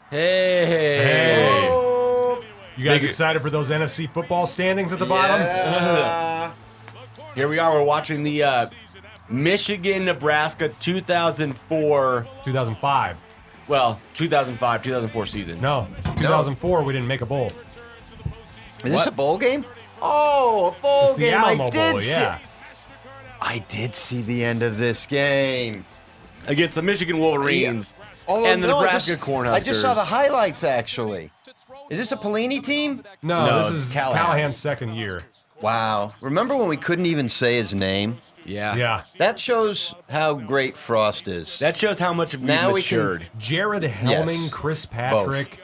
Hey. Oh. You guys excited for those NFC football standings at the bottom? Here we are. We're watching the Michigan-Nebraska 2005. Well, 2005, 2004 season. No, 2004, we didn't make a bowl. Is this a bowl game? Oh, a bowl It's the game. Alamo Bowl, yeah. I did see the end of this game. Against the Michigan Wolverines Although, and the Nebraska Cornhuskers. I just saw the highlights, actually. Is this a Pelini team? No, this is Callahan. Callahan's second year. Wow. Remember when we couldn't even say his name? Yeah. Yeah. That shows how great Frost is. That shows how much we've Now we can- matured. Jared Helming, Yes, Chris Patrick.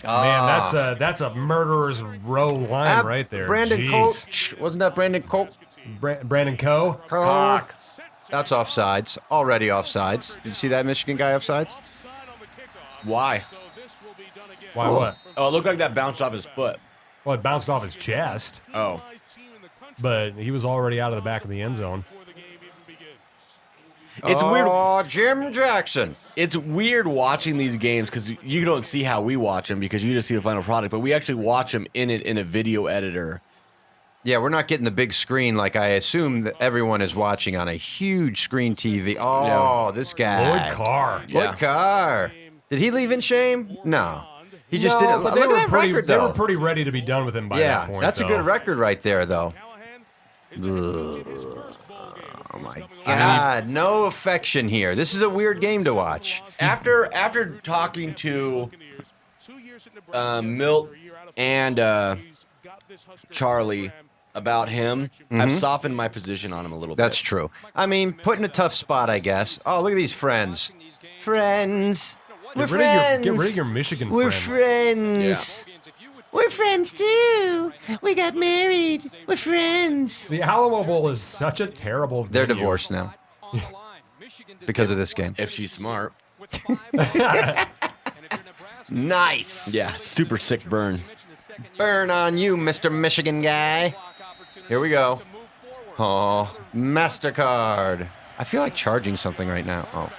Ah. Man, that's a murderer's row line right there. Brandon Jeez. Coach. Wasn't that Brandon Coach? Brandon Coe. Cock. That's offsides. Already offsides. Did you see that Michigan guy offsides? Why? Why what? Oh, it looked like that bounced off his foot. Well, it bounced off his chest, Oh. but he was already out of the back of the end zone. It's weird. Oh, Jim Jackson. It's weird watching these games because you don't see how we watch them because you just see the final product, but we actually watch them in a video editor. Yeah, we're not getting the big screen like I assume that everyone is watching on a huge screen TV. Oh, this guy. Lloyd Carr. Yeah. Lloyd Carr. Did he leave in shame? No. He just No, didn't. but Look at that record, they though. were pretty ready to be done with him by Yeah, that point. that's a though. good record right there, though. Ugh. Oh, my God. No affection here. This is a weird game to watch. After talking to Milt and Charlie about him, I've softened my position on him a little bit. That's true. I mean, put in a tough spot, I guess. Oh, look at these friends. Friends. We're friends. Get rid of your Michigan We're friend. friends. We're friends, too. We got married. We're friends. The Alamo Bowl is such a terrible They're venue. divorced now because of this game. If she's smart. Nice. Yeah, super sick burn. Burn on you, Mr. Michigan guy. Here we go. Oh, MasterCard. I feel like charging something right now. Oh.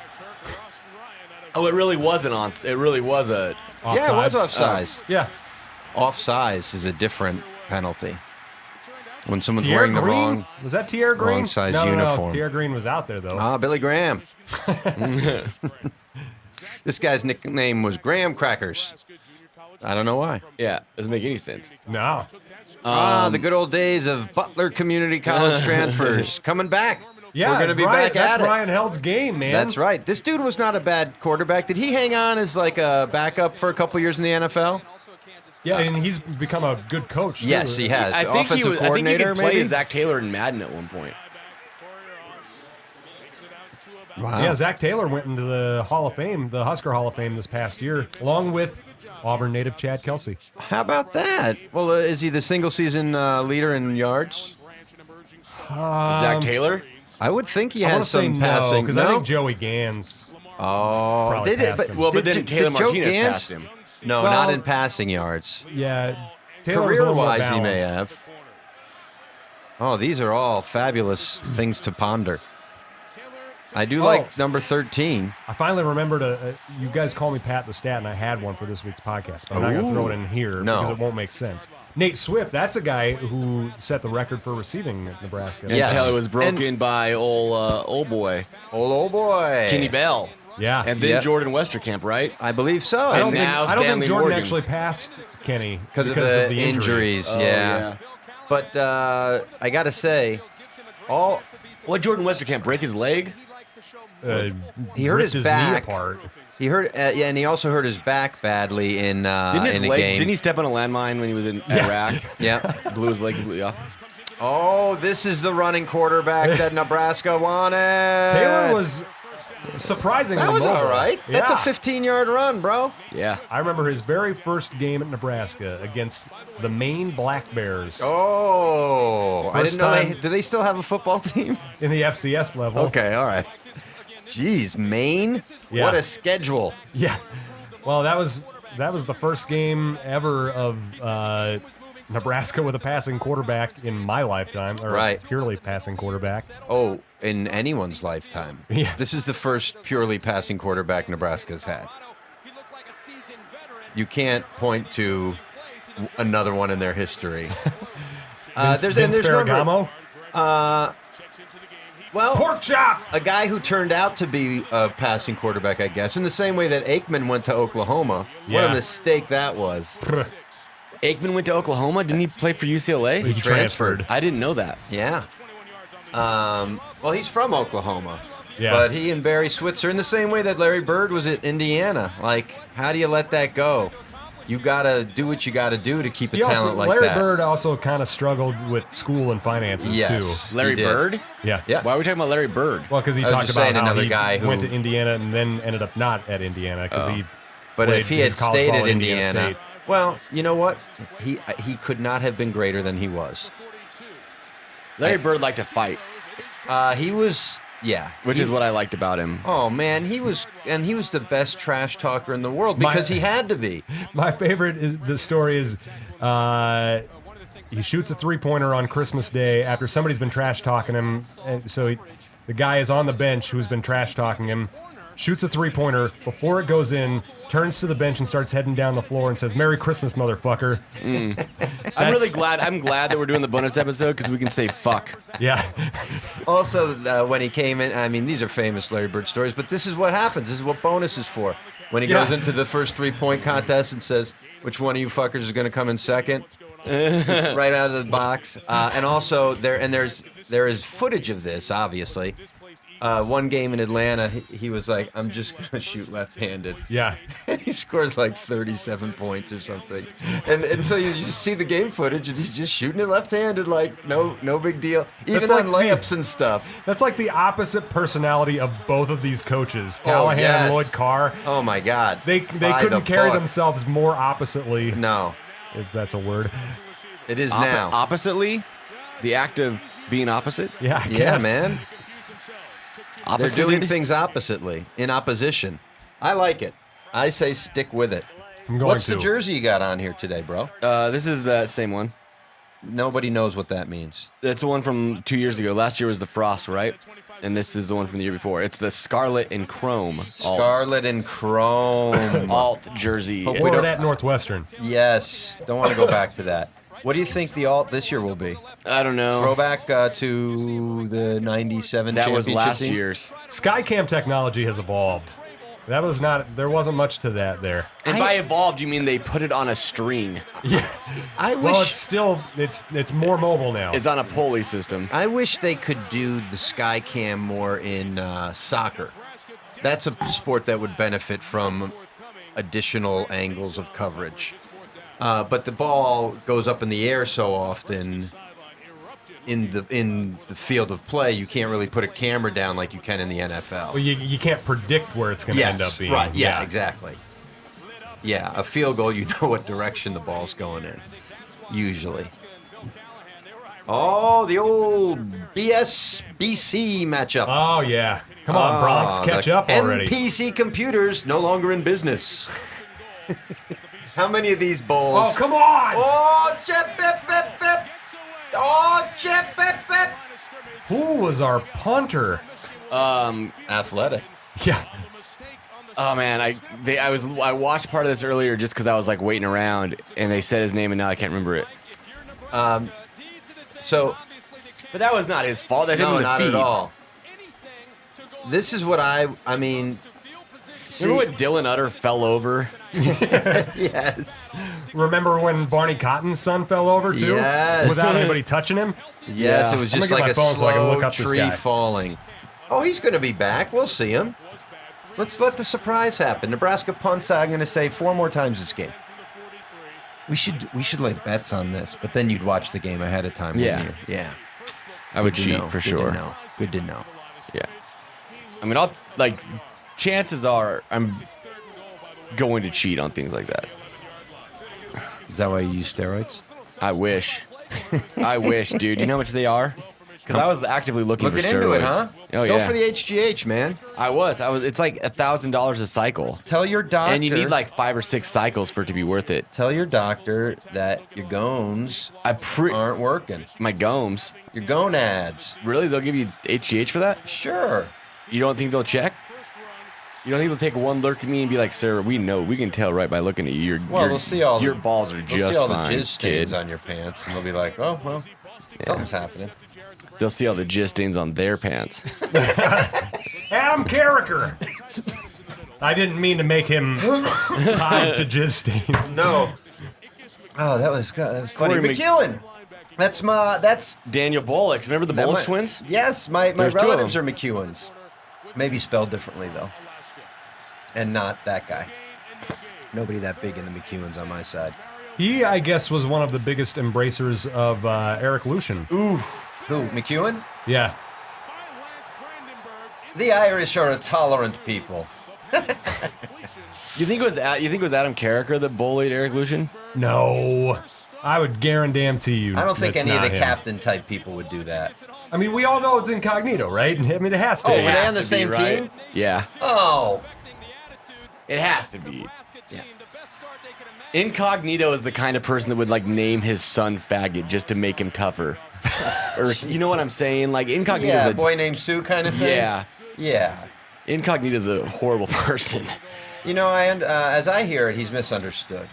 Oh, it really wasn't on. It really was a. Yeah, it was Offsides. offsides. Yeah. Offsides is a different penalty. When someone's Tierra wearing the Green? wrong... Was that Tierra Green? wrong size no, uniform. No, Tierra Green was out there, though. Ah, Billy Graham. This guy's nickname was Graham Crackers. I don't know why. Yeah, doesn't make any sense. No. The good old days of Butler Community College transfers coming back. Yeah, We're going to be Ryan, back at that's it. Ryan Held's game, man. That's right. This dude was not a bad quarterback. Did he hang on as like a backup for a couple years in the NFL? Yeah, and he's become a good coach, too. Yes, he has. I think he Offensive was. I think he coordinator, could play maybe? as Zach Taylor in Madden at one point. Wow. Yeah, Zach Taylor went into the Hall of Fame, the Husker Hall of Fame this past year, along with Auburn native Chad Kelsey. How about that? Well, is he the single season leader in yards? Zach Taylor. I would think he I want has to say some no, passing. because I think Joey Gans. Oh, probably did it? passed But him. Well, but did- then did Taylor Joe Martinez Gans- passed him. No, Well- not in passing yards. Yeah, Taylor was a little more Career-wise, he may balanced. have. Oh, these are all fabulous things to ponder. I do like number 13. I finally remembered, you guys call me Pat the Stat, and I had one for this week's podcast. But I'm not going to throw it in here No. because it won't make sense. Nate Swift, that's a guy who set the record for receiving at Nebraska. And Yes. Taylor was broken by old boy Old boy. Kenny Bell, Yeah. and then Yep. Jordan Westerkamp, right? I believe so. I don't, And think, now I don't think Stanley Jordan Morgan. actually passed Kenny because of the injury. injuries. Oh, yeah. But I got to say, What Jordan Westerkamp break his leg? He hurt ripped his knee back. apart. he hurt, yeah, and he also hurt his back badly in Didn't his in a leg? game. Didn't he step on a landmine when he was in Iraq? Yeah. Blew his leg completely off. Oh, this is the running quarterback that Nebraska wanted. Taylor was surprisingly That was mobile. all right. That's a Yeah. 15-yard run, bro. Yeah. I remember his very first game at Nebraska against the Maine Black Bears Oh, I First didn't know time- do they still have a football team? in the FCS level. Okay, all right. Jeez, Maine. Yeah. What a schedule. Yeah. Well, that was the first game ever of Nebraska with a passing quarterback in my lifetime, or Right. a purely passing quarterback. Oh, in anyone's lifetime. Yeah. This is the first purely passing quarterback Nebraska's had. You can't point to another one in their history. Vince Ferragamo? Well, Pork chop! a guy who turned out to be a passing quarterback, I guess, in the same way that Aikman went to Oklahoma. What Yeah. a mistake that was. Aikman went to Oklahoma. Didn't he play for UCLA? He transferred. I didn't know that. Yeah. Well, he's from Oklahoma. Yeah. But he and Barry Switzer, in the same way that Larry Bird was at Indiana. Like, how do you let that go? You got to do what you got to do to keep a talent like Larry that. Bird also kind of struggled with school and finances, Yes. too. Larry He did. Bird? Yeah. Yeah. Why are we talking about Larry Bird? Well, because he I was talked just about saying how another he guy who- went to Indiana and then ended up not at Indiana because he But played if he his had college stayed ball at at Indiana Indiana, State. well, you know what? He could not have been greater than he was. Larry Bird liked to fight, He was, yeah. which is what I liked about him. Oh man, he was the best trash talker in the world because he had to be. My favorite is the story is he shoots a 3-pointer on Christmas Day after somebody's been trash talking him, and so the guy is on the bench who's been trash talking him, shoots a 3-pointer before it goes in, turns to the bench and starts heading down the floor and says, "Merry Christmas, motherfucker." I'm glad that we're doing the bonus episode because we can say fuck. Yeah, Also, when he came in, I mean, these are famous Larry Bird stories, but this is what happens. This is what bonus is for. When he goes into the first 3-point contest and says, "Which one of you fuckers is going to come in second?" Right out of the box. And also, there is footage of this, obviously. One game in Atlanta, he was like, "I'm just going to shoot left-handed." yeah. And he scores like 37 points or something. And so you just see the game footage, and he's just shooting it left-handed, like, no big deal. Even That's like on layups and stuff. That's like the opposite personality of both of these coaches, Callahan yes. and Lloyd Carr. Oh, my God. They By couldn't the carry book. themselves more oppositely, No, if that's a word. it is now. Oppositely? The act of being opposite? Yeah, I Yeah, guess. man. They're Opposite? doing things oppositely, in opposition. I like it. I say stick with it. I'm going What's to. the jersey you got on here today, bro? This is that same one. Nobody knows what that means. That's the one from 2 years ago. Last year was the Frost, right? And this is the one from the year before. It's the Scarlet and Chrome Scarlet and Chrome. alt jersey. Hope we Wore don't- it at Northwestern. Yes. Don't want to go back to that. What do you think the alt this year will be? I don't know. Throwback to the 97 That was championship last team? year's. Skycam technology has evolved. There wasn't much to that there. And by evolved, you mean they put it on a string. Yeah. I wish Well, it's still it's more mobile now. It's on a pulley system. I wish they could do the Skycam more in soccer. That's a sport that would benefit from additional angles of coverage. But the ball goes up in the air so often in the field of play, you can't really put a camera down like you can in the NFL. Well, you can't predict where it's going to end up being. Right. Yeah, exactly. Yeah, a field goal, you know what direction the ball's going in, usually. Oh, the old BS-BC matchup. Oh yeah. Come on, Bronx, catch the up already. MPC computers no longer in business. How many of these bowls? Oh, come on! Oh, chip, bip, bip, bip. Oh, chip, bip, bip. Who was our punter? Athletic. Yeah. Oh man, I watched part of this earlier just because I was like waiting around, and they said his name, and now I can't remember it. So, But that was not his fault. That hit him no, in the not feet. at all. This is what I mean. See, Remember when Dylan Utter fell over? yes. Remember when Barney Cotton's son fell over too? Yes. Without anybody touching him? Yes, Yeah. it was I'm just gonna like get a my phone so I can slow look up this tree guy. falling. Oh, he's going to be back. We'll see him. Let's let the surprise happen. Nebraska punts, I'm going to say 4 more times this game. We should lay bets on this, but then you'd watch the game ahead of time, Yeah. wouldn't you? Yeah. I would Good to cheat know. for Good sure. to know. Good to know. Yeah. I mean, chances are I'm going to cheat on things like that. Is that why you use steroids? I wish. I wish, dude. You know how much they are? Because I was actively looking Looking for steroids. into it, huh? Oh, Go yeah. for the HGH, man. I was. It's like $1,000 a cycle. Tell your doctor. And you need like 5 or 6 cycles for it to be worth it. Tell your doctor that your gones aren't working. My gomes. Your gonads. Really? They'll give you HGH for that? Sure. You don't think they'll check? You don't think they'll take one look at me and be like, "Sir, we know, we can tell right by looking at you. They'll see all your balls are just they'll see all fine, the jizz stains kid." on your pants, and they'll be like, "Oh well, something's happening." They'll see all the jizz stains on their pants. Adam Carricker. I didn't mean to make him tied to jizz stains. No. Oh, that was funny. Corey McEwen. That's Daniel Bullocks. Remember the Bullock twins? Yes, my There's two of relatives are them. McEwens. Maybe spelled differently though, and not that guy. Nobody that big in the McEwens on my side. He, I guess, was one of the biggest embracers of Eric Lushin. Ooh. Who? McEwen? Yeah. The Irish are a tolerant people. You think it was Adam Carricker that bullied Eric Lushin? No. I would guarantee you. I don't think that's any of not the him. captain type people would do that. I mean, we all know it's incognito, right? I mean, it has to. Oh, be. were they has on the to be, same right? team? Yeah. Oh. It has to be. Yeah. Incognito is the kind of person that would like name his son faggot just to make him tougher. Or you know what I'm saying? Like Incognito's Yeah, a boy named Sue kind of thing. Yeah. Yeah. Incognito's a horrible person. You know, as I hear it, he's misunderstood.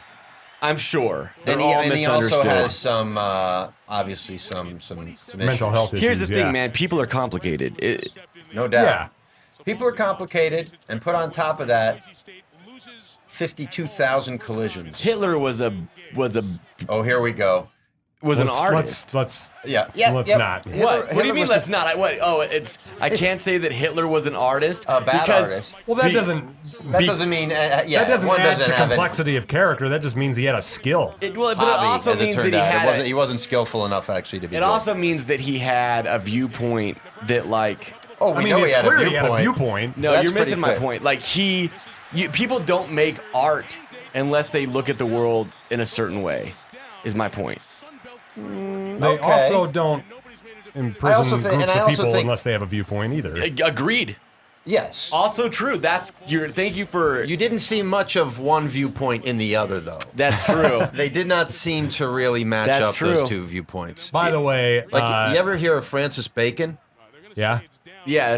I'm sure. They're And all he also misunderstood. has some, obviously some Mental issues. health issues. Here's the thing, yeah. man. People are complicated. No doubt. Yeah. People are complicated, and put on top of that, 52,000 collisions. Hitler was Oh, here we go. an artist. Let's Yeah. Let's not. What? Hitler What do you mean? was Let's not. I can't say that Hitler was an artist. A bad because artist. Well, that Be- doesn't. That doesn't mean, yeah, That doesn't one add doesn't to have complexity of character. That just means he had a skill. But it hobby, also as it means that turned he out. had. He wasn't skillful enough actually to be. It good. also means that he had a viewpoint that, like, Oh, we I mean, know he it's had clear a he had a viewpoint. viewpoint. no, That's you're missing pretty my clear. point. Like, people don't make art unless they look at the world in a certain way. Is my point. They Okay. also don't imprison also think- groups and I of also people think- unless they have a viewpoint either. Agreed. Yes. Also true. Thank you for. You didn't see much of one viewpoint in the other, though. That's true. They did not seem to really match That's up true. those two viewpoints. By the way, Like, you ever hear of Francis Bacon? yeah, Yeah,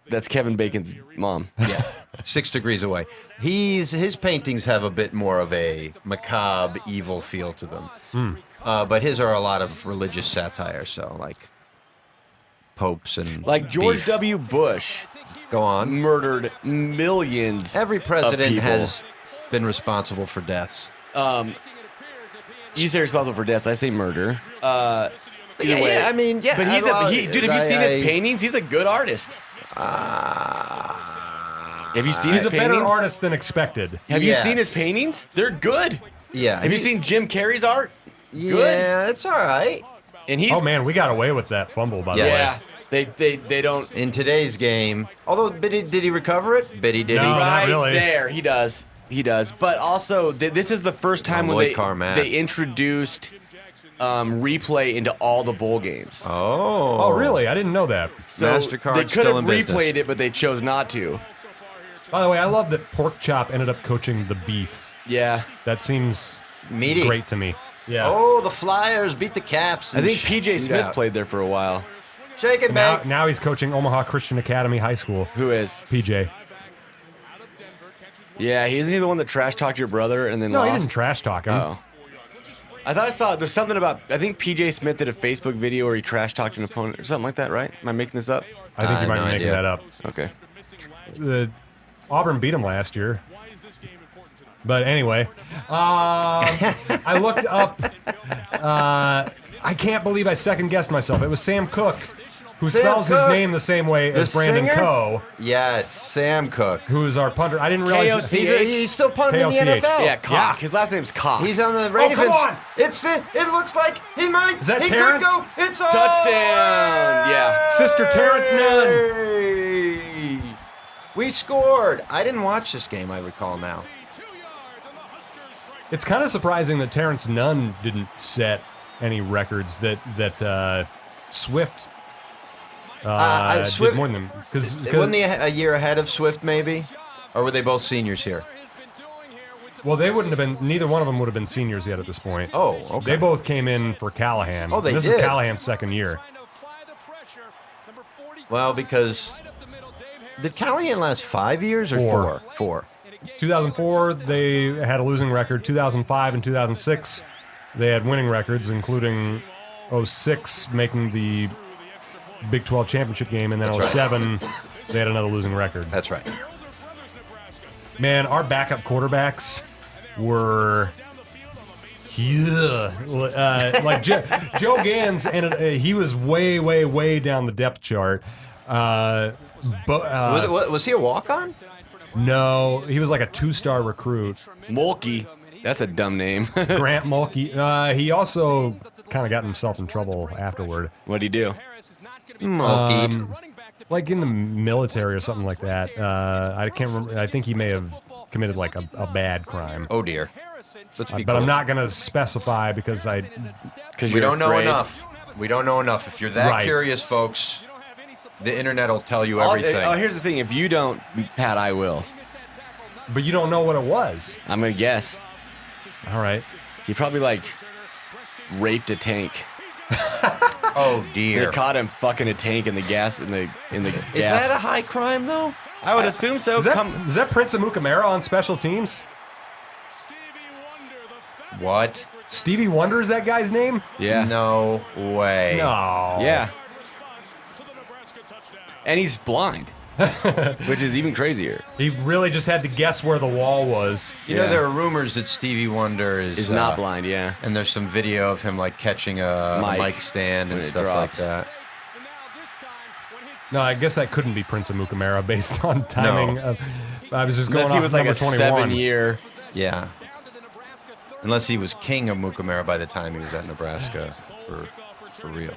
that's Kevin Bacon's mom. Yeah, 6 degrees away. His paintings have a bit more of a macabre, evil feel to them. But his are a lot of religious satire. So like popes and Like George beef. W. Bush Go on. murdered millions. Every president people. has been responsible for deaths. You say responsible for deaths. I say murder. Either Yeah, way. yeah, I mean, yeah. But dude, have you seen his paintings? He's a good artist. Have you seen he's his a paintings? better artist than expected. Have you seen his Yes. paintings? They're good. Yeah. Have you seen Jim Carrey's art? Yeah, it's all right. And he's Oh man, we got away with that fumble by the Yes. way. yeah. They don't. In today's game, although did he recover it? Did he? No. not Right really. there, he does. He does. But also, this is the first time when Lloyd Carmack. they introduced replay into all the bowl games. Oh. Oh really? I didn't know that. So MasterCard's they could still have in business. replayed it, but they chose not to. By the way, I love that Pork Chop ended up coaching the Beef. Yeah. That seems Meaty. great to me. Yeah. Oh, the Flyers beat the Caps. I and think PJ shoot Smith out. played there for a while. Shake it Now, back. now he's coaching Omaha Christian Academy High School. Who is? PJ. Yeah, isn't he the one that trash talked your brother and then No, lost? he didn't trash talk him. Oh. I thought I saw there's something about I think PJ Smith did a Facebook video where he trash talked an opponent or something like that, right? Am I making this up? I think you might no be making idea. that up. Okay. Auburn beat him last year. But anyway, I looked up. I can't believe I second guessed myself. It was Sam Cooke, who Sam spells his Cooke? name the same way as Brandon singer? Coe, Yes, Sam Cooke. who's our punter. I didn't realize KOC. He's still punting in the KOCH. NFL. Yeah, Cock. His last name's Cock. He's on the Ravens. on! It looks like he might. Is that he Terrence? could go. It's on. Touchdown. Yeah. Sister Terrence Nunn. Nunn. We scored. I didn't watch this game. I recall now. It's kind of surprising that Terrence Nunn didn't set any records that Swift Swift- did more than him. Because Wasn't he a year ahead of Swift, maybe? Or were they both seniors here? well, they wouldn't have been. Neither one of them would have been seniors yet at this point. Oh, okay. They both came in for Callahan. Oh, they This did. is Callahan's second year. Well, because Did Callahan last 5 years or Four. 4? 2004, they had a losing record. 2005 and 2006, they had winning records, including 06 making the Big 12 championship game, and then That's 07, they had another losing record. That's right. Man, our backup quarterbacks were... Yeah, like Joe Gans, and he was way, way, way down the depth chart. Was he a walk-on? No, he was like a 2-star recruit. Mulkey. That's a dumb name. Grant Mulkey. He also kind of got himself in trouble afterward. What'd he do? Mulkey. Like in the military or something like that. I can't remember. I think he may have committed like a bad crime. Oh dear. Let's be But I'm cool. not going to specify because We don't know enough. We don't know enough. If you're that Right. curious, folks, the internet will tell you everything. Oh, here's the thing. If you don't, Pat, I will. But you don't know what it was. I'm going to guess. All right. He probably, like, raped a tank. Oh They dear. caught him fucking a tank in the gas, in the Is gas. that a high crime though? I would assume so. Is that Prince Amukamara on special teams? What? Stevie Wonder is that guy's name? Yeah. No way. No. Yeah. And he's blind, which is even crazier. He really just had to guess where the wall was. You know, Yeah. there are rumors that Stevie Wonder Is not blind, yeah. And there's some video of him like catching a Mic mic stand and when it stuff drops. like that. No, I guess that couldn't be Prince Amukamara based on timing. I was just going Unless he off was like number a 21. 7-year. Yeah. Unless he was king of Mukamara by the time he was at Nebraska for real.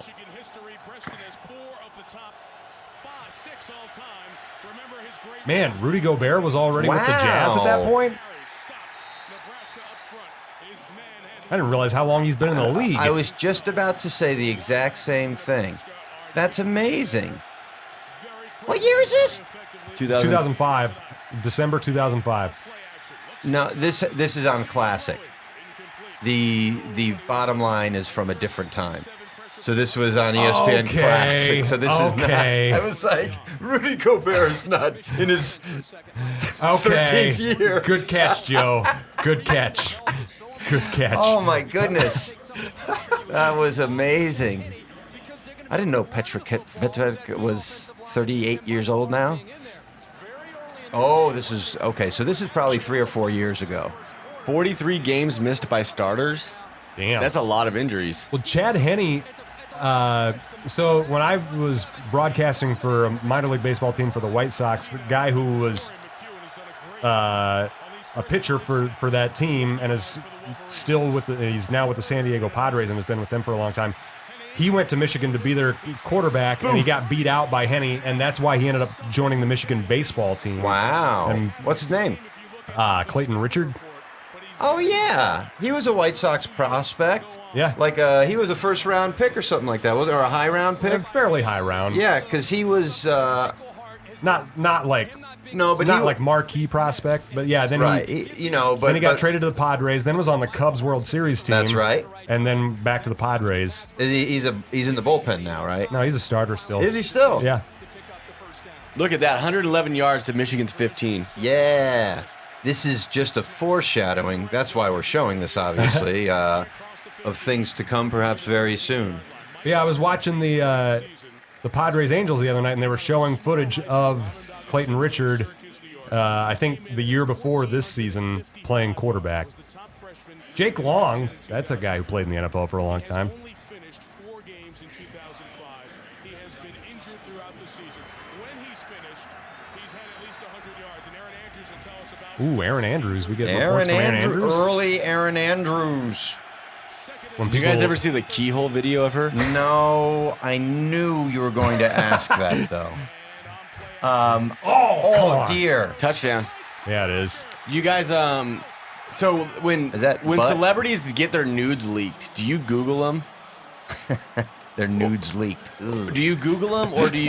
Man, Rudy Gobert was already with the Jazz at that Wow. point? I didn't realize how long he's been in the league. I was just about to say the exact same thing. That's amazing. What year is this? 2005. December 2005. No, this is on Classic. The bottom line is from a different time. So this was on ESPN Okay, Classic. So this is okay. not. I was like, Rudy Gobert is not in his Okay. 13th year. Good catch, Joe. Good catch. Good catch. Oh my goodness, that was amazing. I didn't know Petrovic was 38 years old now. Oh, this is okay. So this is probably 3 or 4 years ago. 43 games missed by starters. Damn. That's a lot of injuries. Well, Chad Henne, so when I was broadcasting for a minor league baseball team for the White Sox, the guy who was a pitcher for that team and is still he's now with the San Diego Padres and has been with them for a long time. He went to Michigan to be their quarterback, and he got beat out by Henne, and that's why he ended up joining the Michigan baseball team. Wow. And- What's his name? Clayton Richard. Oh yeah, he was a White Sox prospect. Yeah. Like he was a first round pick or something like that, wasn't it? Or a high round A pick? fairly high round. Yeah, because he was Not like no, but not he like marquee prospect, but yeah. Then right. he, But then he got traded to the Padres. Then was on the Cubs World Series team. That's right. And then back to the Padres. He's in the bullpen now, right? No, he's a starter still. Is he still? Yeah. Look at that, 111 yards to Michigan's 15. Yeah. This is just a foreshadowing. That's why we're showing this, obviously, of things to come, perhaps very soon. Yeah, I was watching the Padres Angels the other night, and they were showing footage of Clayton Richard. I think the year before this season, playing quarterback. Jake Long, that's a guy who played in the NFL for a long time. Ooh, Aaron Andrews. We get reports from Aaron Andrews. Early Aaron Andrews. When Did you guys people- ever see the keyhole video of her? No, I knew you were going to ask that, though. Come Oh, on. dear. Touchdown. Yeah, it is. You guys, so when Is that when butt? celebrities get their nudes leaked, do you Google them? Their nudes leaked. Ugh. Do you Google them, or do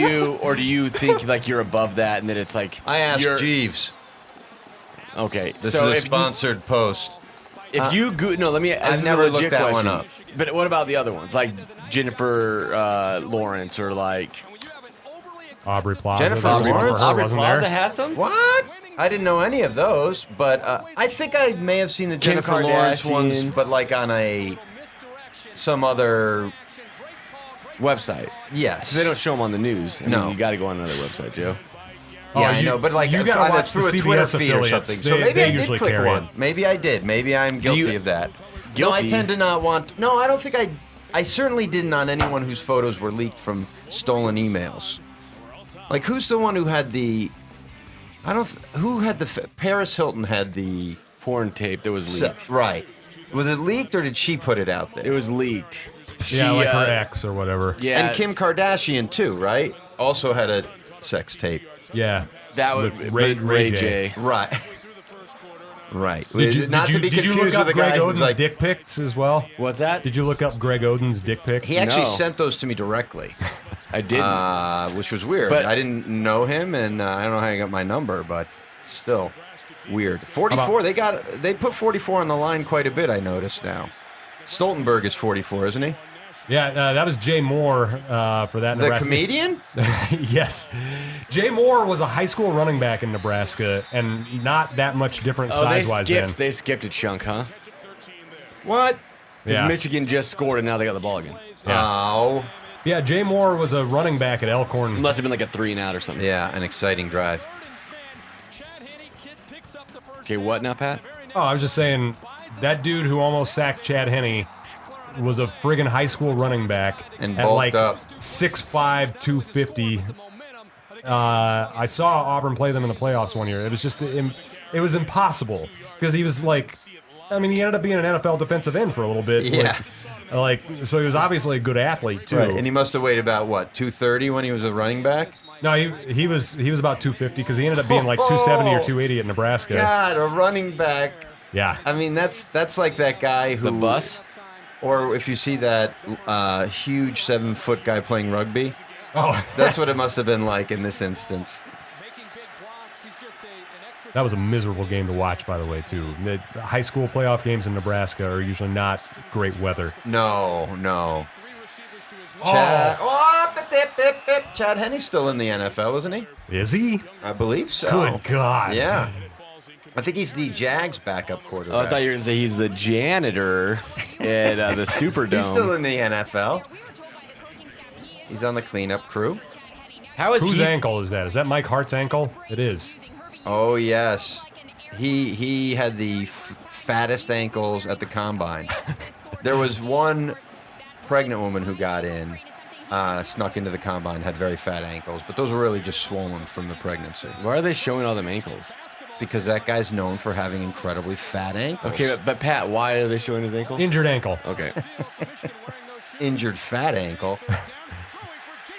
you think like you're above that and that it's like I asked you're- Jeeves. Okay, This so is a if sponsored post. if you no, let me. I've This is never a legit looked that question. one up. But what about the other ones, like Jennifer Lawrence or like Aubrey Plaza. Jennifer there was one Lawrence? for her, Aubrey wasn't Plaza there? has some? What? I didn't know any of those, but I think I may have seen the Kim Jennifer Lawrence ones, Kardashian. but like on some other. Website. Yes. They don't show them on the news. I mean, No. you got to go on another website, Joe. Yeah, I know, but like you gotta either watch the through a Twitter CBS feed or affiliates. something. So maybe They I did usually click carry one. it. Maybe I did. Maybe I'm guilty of that. No, I Guilty? tend to not want. No, I don't think I. I certainly didn't on anyone whose photos were leaked from stolen emails. Like, who's the one who had the? I don't. Who had the? Paris Hilton had the. Porn tape that was leaked. Right. Was it leaked or did she put it out there? It was leaked. Yeah, like her ex or whatever. Yeah. And Kim Kardashian too, right? Also had a sex tape. Yeah. That was With Ray J. Right. Right. Did to be you confused look up with a Greg guy who's Oden's like. dick pics as well? What's that? Did you look up Greg Oden's dick pic? He actually No. sent those to me directly, I didn't. which was weird. But- I didn't know him, and I don't know how he got my number, but still weird. 44. They put 44 on the line quite a bit. I noticed now. Stoltenberg is 44, isn't he? Yeah, that was Jay Moore for that The Nebraska. comedian? Yes. Jay Moore was a high school running back in Nebraska and not that much different Oh, they size-wise skipped. then. They skipped a chunk, huh? What? Because Yeah. Michigan just scored and now they got the ball again. Oh. Yeah, Jay Moore was a running back at Elkhorn. Must have been like a 3-and-out or something. Yeah, an exciting drive. Okay, what now, Pat? Oh, I was just saying, that dude who almost sacked Chad Henne was a friggin' high school running back And at bulked like up. 6'5", 250. I saw Auburn play them in the playoffs one year. It was just, it was impossible because he was like, I mean, he ended up being an NFL defensive end for a little bit. Yeah. Like, so he was obviously a good athlete too. Right. And he must have weighed about, what, 230 when he was a running back? No, he was about 250 because he ended up being like 270 or 280 at Nebraska. God, a running back. Yeah. I mean, that's like that guy who. The bus? Or if you see that huge 7-foot guy playing rugby, Oh, that's what it must have been like in this instance. that was a miserable game to watch, by the way, too. The high school playoff games in Nebraska are usually not great weather. No. Chad, Chad Henne's still in the NFL, isn't he? Is he? I believe so. Good God. Yeah. I think he's the Jags backup Oh, quarterback. I thought you were going to say he's the janitor at the Superdome. He's still in the NFL. He's on the cleanup crew. How is Whose he? ankle is that? Is that Mike Hart's ankle? It is. Oh, yes. He had the fattest ankles at the combine. There was one pregnant woman who got in, snuck into the combine, had very fat ankles, but those were really just swollen from the pregnancy. Why are they showing all them ankles? Because that guy's known for having incredibly fat ankles. Okay, but Pat, why are they showing his ankle? Injured ankle. Okay. Injured fat ankle.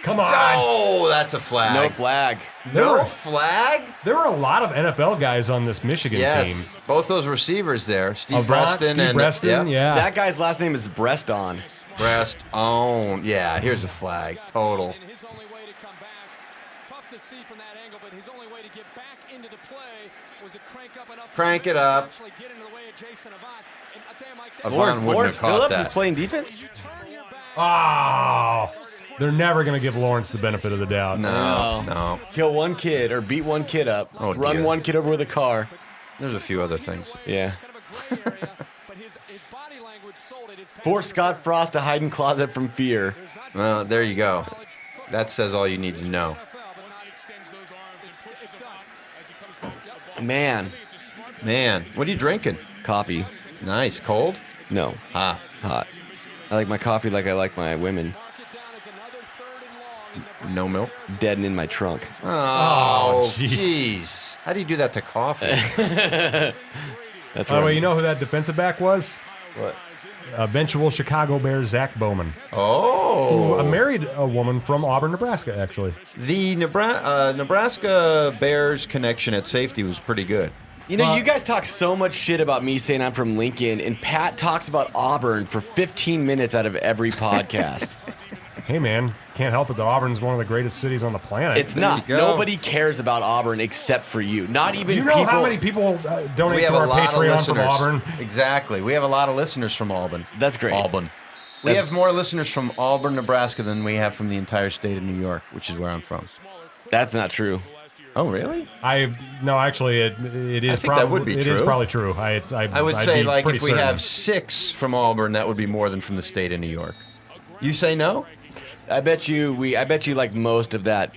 Come on. Oh, that's a flag. No flag. No flag? There were a lot of NFL guys on this Michigan Yes. team. Both those receivers there. Steve Avant, Breaston Steve and Breaston, yeah. That guy's last name is Breaston. Breast on. Yeah, here's a flag. Total. His only way to come back. Tough to see from that angle, but his only way to get back into the play was to crank up enough. Crank it up. Actually get into the way of Jason Avant. And I'll tell you, Mike, Avant wouldn't Lawrence have caught Phillips that. is playing defense? turn your back. Oh, they're never going to give Lawrence the benefit of the doubt. No. Kill one kid or beat one kid up. Oh, run dear. one kid over with a car. There's a few other things. Yeah. Kind of a gray area, but his body language sold it. His Force Scott Frost to hide in closet from fear. Well, there you go. That says all you need to know. Man. Man, what are you drinking? Coffee. Nice. Cold? No. Hot. Hot. I like my coffee like I like my women. No milk? Dead and in my trunk. Oh, jeez. jeez. How do you do that to coffee? That's By the way, right. you know who that defensive back was? What? Eventual Chicago Bears Zach Bowman, who Oh. married a woman from Auburn, Nebraska, actually. The Nebraska Bears connection at safety was pretty good. You know, you guys talk so much shit about me saying I'm from Lincoln, and Pat talks about Auburn for 15 minutes out of every podcast. Hey, man, can't help it that Auburn's one of the greatest cities on the planet. It's There not. you go. Nobody cares about Auburn except for you. Not even You know people. how many people donate We have to a our lot of Patreon listeners. from Auburn? Exactly. We have a lot of listeners from Auburn. That's great. Auburn. We have more listeners from Auburn, Nebraska than we have from the entire state of New York, which is where I'm from. That's not true. Oh, really? No, actually, it is. I think that would be It true. is probably true. I would I'd say, be like, pretty if we certain. have 6 from Auburn, that would be more than from the state of New York. You say no? I bet you like most of that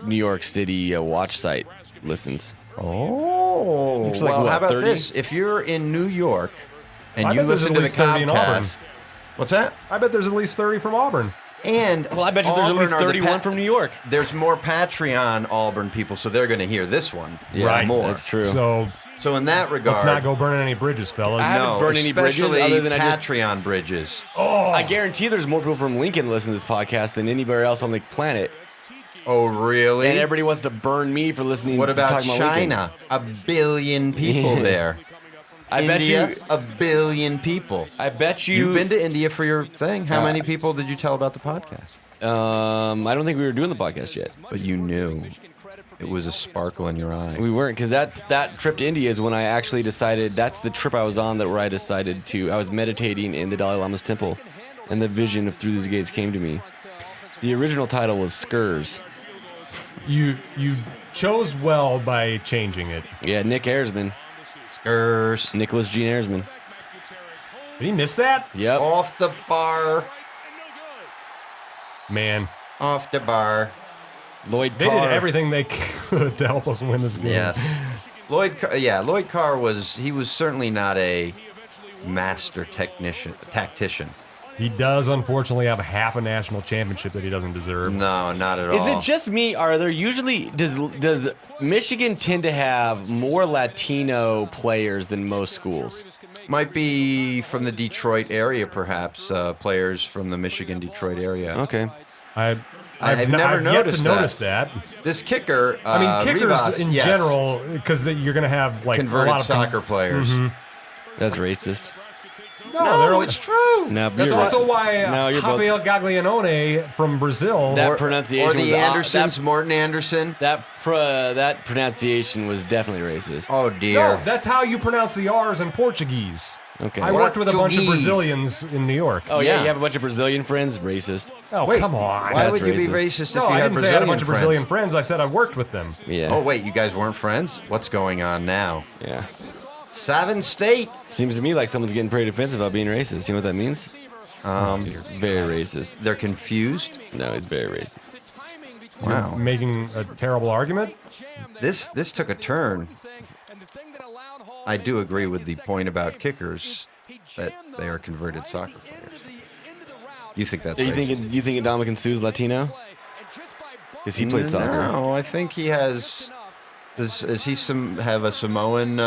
New York City watch site listens. Oh. Looks like well, what, how about 30? this? If you're in New York and I you bet there's listen at to the least 30 in Auburn. Cobcast, what's that? I bet there's at least 30 from Auburn. And Well, I bet you there's at least Auburn are the 31 from New York. There's more Patreon Auburn people, so they're going to hear this one more. That's true. So in that regard, Let's not go burning any bridges, fellas. I haven't burned any bridges especially other than I just- Patreon bridges. I guarantee there's more people from Lincoln listen to this podcast than anywhere else on the planet. Oh, really? And everybody wants to burn me for listening. What to about talking about Lincoln. China? 1 billion people Yeah. there. I India, bet you. 1 billion people. I bet you. You've been to India for your thing. How many people did you tell about the podcast? I don't think we were doing the podcast yet. But you knew. It was a sparkle in your eye. We weren't, because that trip to India is when I actually decided. That's the trip I was on where I decided to. I was meditating in the Dalai Lama's temple, and the vision of Through These Gates came to me. The original title was Skurs. You chose well by changing it. Yeah, Nick Ayersman. Skurs. Nicholas Gene Ayersman. Did he miss that? Yep. Off the bar. Man, Off the bar. Lloyd they Carr. did everything they could to help us win this game. Yes. Lloyd Carr was certainly not a master tactician. He does, unfortunately, have half a national championship that he doesn't deserve. No, not at all. Is it just me? Are there usually does Michigan tend to have more Latino players than most schools? Might be from the Detroit area, perhaps. Players from the Michigan-Detroit area. Okay. I've never yet noticed to notice that. This kicker, I mean, kickers Rivas, in yes, general, because you're going to have like converted a lot of soccer players. That's racist. No, it's true. No, That's you're also right. why No, you're both- Javier Gaglianone from Brazil. That pronunciation Or the was Andersons, Morton Anderson. That pronunciation was definitely racist. Oh, dear. No, that's how you pronounce the R's in Portuguese. Okay. I worked with a bunch of Portuguese. Brazilians in New York. Oh yeah, Yeah. you have a bunch of Brazilian friends. Racist. Oh, Wait, come on. Why That's would you be racist. racist No, if you I had didn't say I had a bunch of friends? Brazilian friends. I said I worked with them. Yeah. Oh, wait, you guys weren't friends? What's going on now? Yeah. Seven State. Seems to me like someone's getting pretty defensive about being racist. You know what that means? He's very racist. They're confused. No, he's very racist. Wow. Making a terrible argument. This took a turn. I do agree with the point about kickers that they are converted soccer players. You think that's Do you racist? think Ndamukong Suh's Latino? Because he played soccer. No, I think he has. Does he have a Samoan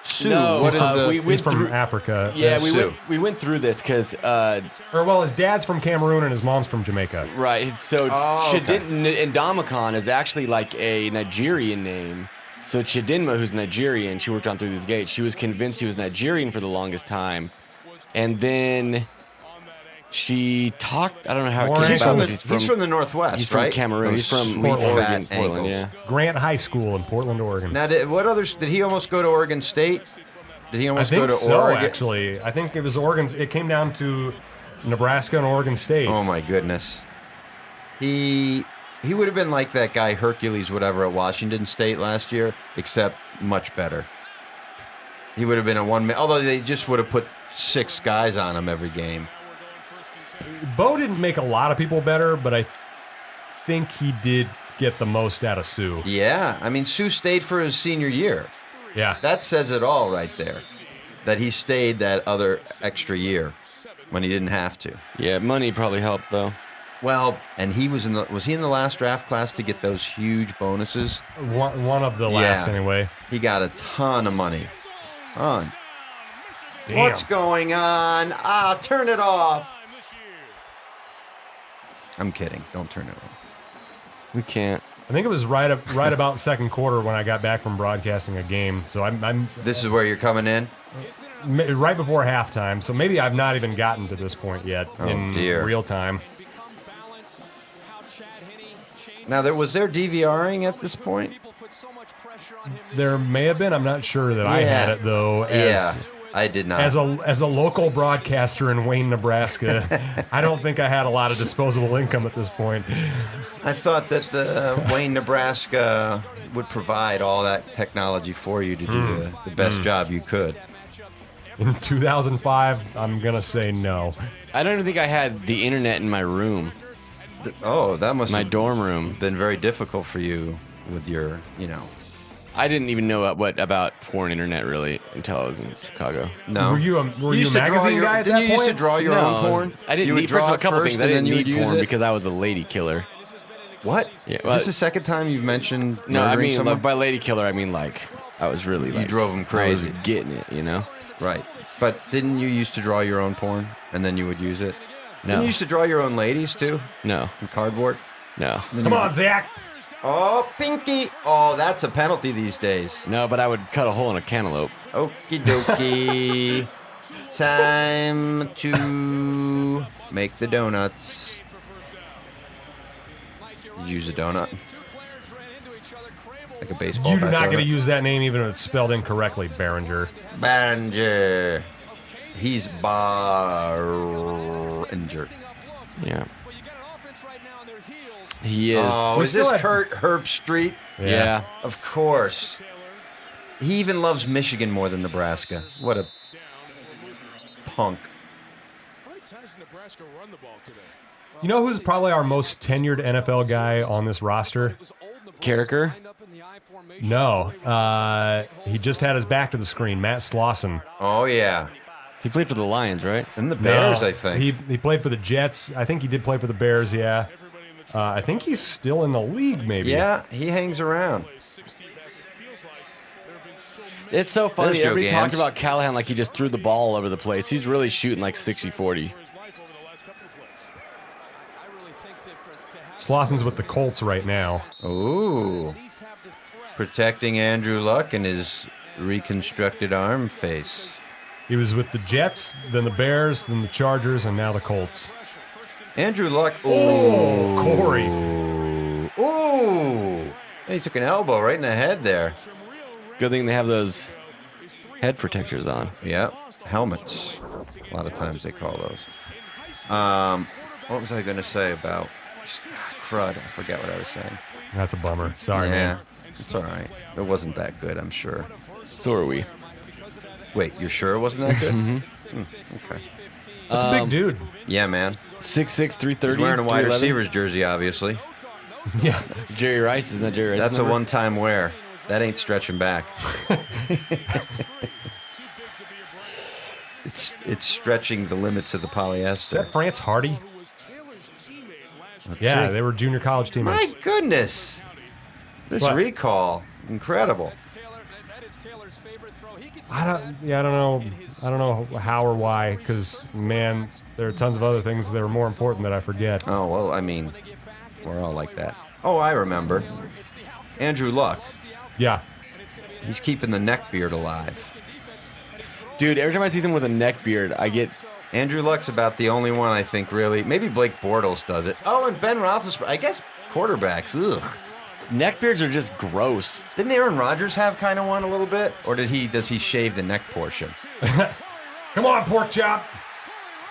Sioux? No, What is the? we He's went from through. Africa. Yeah, Sioux. we went through this because Or, well, his dad's from Cameroon and his mom's from Jamaica. right. So Oh, okay. Ndamukong is actually like a Nigerian name. So Chidinma, who's Nigerian, she worked on Through These Gates. She was convinced he was Nigerian for the longest time, and then she talked. I don't know how it Warren- came He's about. from, the, but he's from the Northwest, he's from right? Cameroon. He's from Sweet Oregon, fat Portland. ankles. Yeah. Grant High School in Portland, Oregon. Now, what others did he almost go to Oregon State? Did he I almost go think to so, Oregon? actually. I think it was Oregon. It came down to Nebraska and Oregon State. Oh my goodness. He would have been like that guy Hercules, whatever, at Washington State last year, except much better. He would have been a one-man. Although they just would have put 6 guys on him every game. Bo didn't make a lot of people better, but I think he did get the most out of Sue. Yeah, I mean, Sue stayed for his senior year. Yeah. That says it all right there. That he stayed that other extra year when he didn't have to. Yeah, money probably helped though. Well, and he was he in the last draft class to get those huge bonuses? One of the last, Yeah. anyway. He got a ton of money. Ton. Damn. What's going on? Turn it off. I'm kidding. Don't turn it off. We can't. I think it was right about second quarter when I got back from broadcasting a game. So I'm This is where you're coming in? right before halftime. So maybe I've not even gotten to this point yet in dear. real time. Now, was there DVRing at this point? There may have been. I'm not sure that I Yeah. had it though. Yeah. I did not. As a local broadcaster in Wayne, Nebraska, I don't think I had a lot of disposable income at this point. I thought that the Wayne, Nebraska would provide all that technology for you to do the best job you could. In 2005, I'm going to say no. I don't even think I had the internet in my room, Oh, that must my have dorm room. been very difficult for you with your, I didn't even know about porn internet really until I was in Chicago. No. Were you a used to draw magazine your- guy at Didn't that you used to point? draw your No, own porn? I didn't You would need first of draw all, a it couple first things. I and then didn't you would need use porn it? because I was a lady killer. What? Yeah, Is well, this the second time you've mentioned No, I murdering mean someone? like, by lady killer, I mean like I was really like drove 'em I crazy. was getting it, you know. Right. But didn't you used to draw your own porn and then you would use it? No, Didn't you used to draw your own ladies too? no, In cardboard? no, Come on, Zach. Oh, Pinky! Oh, that's a penalty these days. no. But I would cut a hole in a cantaloupe. Okie dokie. Time to make the donuts. Did you use a donut? Like a baseball You're bat not going to donut? use that name even if it's spelled incorrectly, Behringer. Barringer. He's Barringer. Yeah, he is. Oh, We is still this have- Kurt Herbstreit? yeah. Of course. He even loves Michigan more than Nebraska. What a punk. How many times did Nebraska run the ball today? You know who's probably our most tenured NFL guy on this roster? Carricker? No. He just had his back to the screen. Matt Slauson. Oh, yeah. He played for the Lions, right? And the Bears, No, I think. He played for the Jets. I think he did play for the Bears, yeah. I think he's still in the league, maybe. Yeah, he hangs around. It's so funny. There's Joe Everybody Gans. talked about Callahan like he just threw the ball all over the place. He's really shooting like 60-40. Slauson's with the Colts right now. Ooh. Protecting Andrew Luck and his reconstructed arm face. He was with the Jets, then the Bears, then the Chargers, and now the Colts. Andrew Luck. Oh, Corey. Ooh. He took an elbow right in the head there. Good thing they have those head protectors on. Yep. Helmets. A lot of times they call those. What was I going to say about crud? I forget what I was saying. That's a bummer. Sorry, Yeah. man. It's all right. It wasn't that good, I'm sure. So are we. Wait, you're sure it wasn't that good? Okay. That's a big dude. Yeah, man. 6'6", 330. He's wearing a wide 311. receiver's jersey, obviously. Yeah. Jerry Rice, isn't that Jerry Rice? That's a one-time wear. That ain't stretching back. it's stretching the limits of the Is polyester. that France Hardy? Let's Yeah, see. they were junior college My teammates. goodness. This What? recall, incredible. I don't know how or why, because, man, there are tons of other things that are more important that I forget. Oh, well, I mean, we're all like that. Oh, I remember. Andrew Luck. Yeah. He's keeping the neck beard alive. Dude, every time I see someone with a neck beard, I get... Andrew Luck's about the only one, I think, really. Maybe Blake Bortles does it. Oh, and Ben Roethlisberger. I guess quarterbacks. Ugh. Neck beards are just gross. Didn't Aaron Rodgers have kind of one a little bit? Or does he shave the neck portion? Come on, pork chop.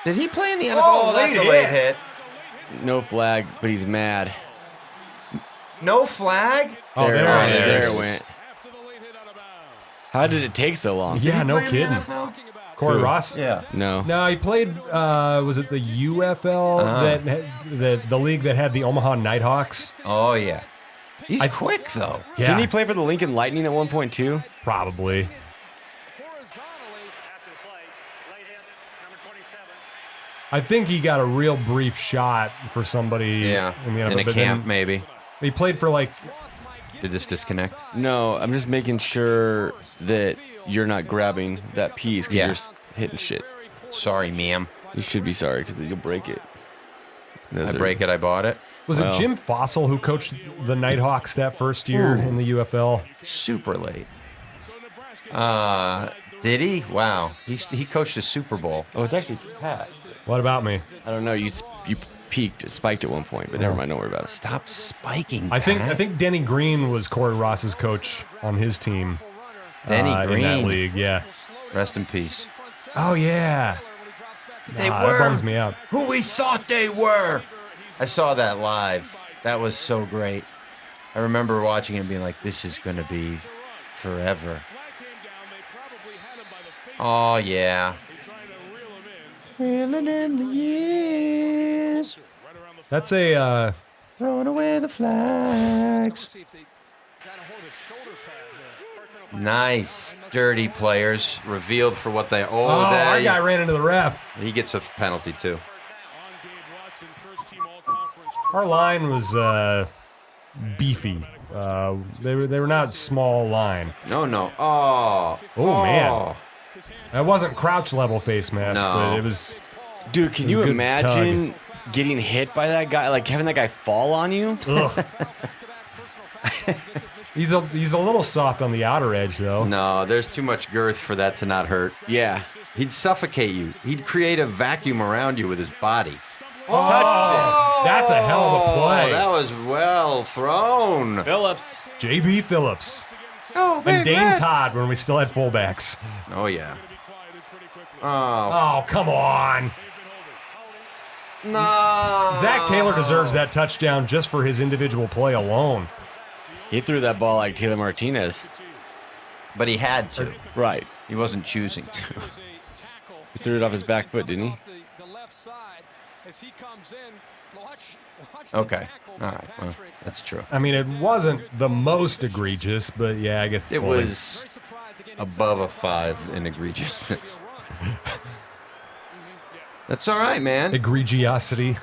Did he play in the NFL? Oh, Oh, that's a late late hit. hit. No flag, but he's mad. No flag? Oh, there, there it it there is. it went. How did it take so long? Yeah, no Play in the kidding. NFL? Corey Who? Ross? Yeah. No. No, he played, was it the UFL, the league that had the Omaha Nighthawks? Oh, yeah. He's quick, though. Yeah, Didn't he play for the Lincoln Lightning at one point, too? probably. I think he got a real brief shot for somebody Yeah. in the NFL. In a but camp, then maybe. he played for like, Did this disconnect? No, I'm just making sure that you're not grabbing that piece because Yeah. you're hitting shit. Sorry, ma'am. You should be sorry because you'll break it. I break it, I bought it. was Well. it Jim Fossil who coached the Nighthawks that first year in the UFL? Super late. Did he? Wow. He coached a Super Bowl. Oh, it's actually Pat. What about me? I don't know. You peaked, spiked at one point, but never mind. Don't worry about it. Stop spiking, I Pat. think Denny Green was Corey Ross's coach on his team. Denny in that Green. league, yeah. Rest in peace. Oh, yeah. They That were bums me out. who we thought they were. I saw that live. That was so great. I remember watching it and being like, this is going to be forever. Oh, yeah. Reeling in the years. That's a, Throwing away the flags. Nice. Dirty players. Revealed for what they... oh, our guy ran into the ref. He gets a penalty, too. Our line was beefy. They were not small line. No. Oh. Oh, man. That wasn't crouch level face mask, No. but it was... Dude, can It was you a good imagine getting hit by that guy? Like having that guy fall on you? Ugh. He's a little soft on the outer edge, though. No, there's too much girth for that to not hurt. Yeah. He'd suffocate you. He'd create a vacuum around you with his body. Oh, that's a hell of a play. That was well thrown. Phillips. J.B. Phillips. Oh, And Dane Todd when we still had fullbacks. Oh, yeah. Oh, Oh, come on. no. Zach Taylor deserves that touchdown just for his individual play alone. He threw that ball like Taylor Martinez. But he had to. Right. He wasn't choosing to. He threw it off his back foot, didn't he? Okay. All right. Well, that's true. I mean, it wasn't the most egregious, but yeah, I guess it's It only- was above a 5 in egregiousness. That's all right, man. egregiosity.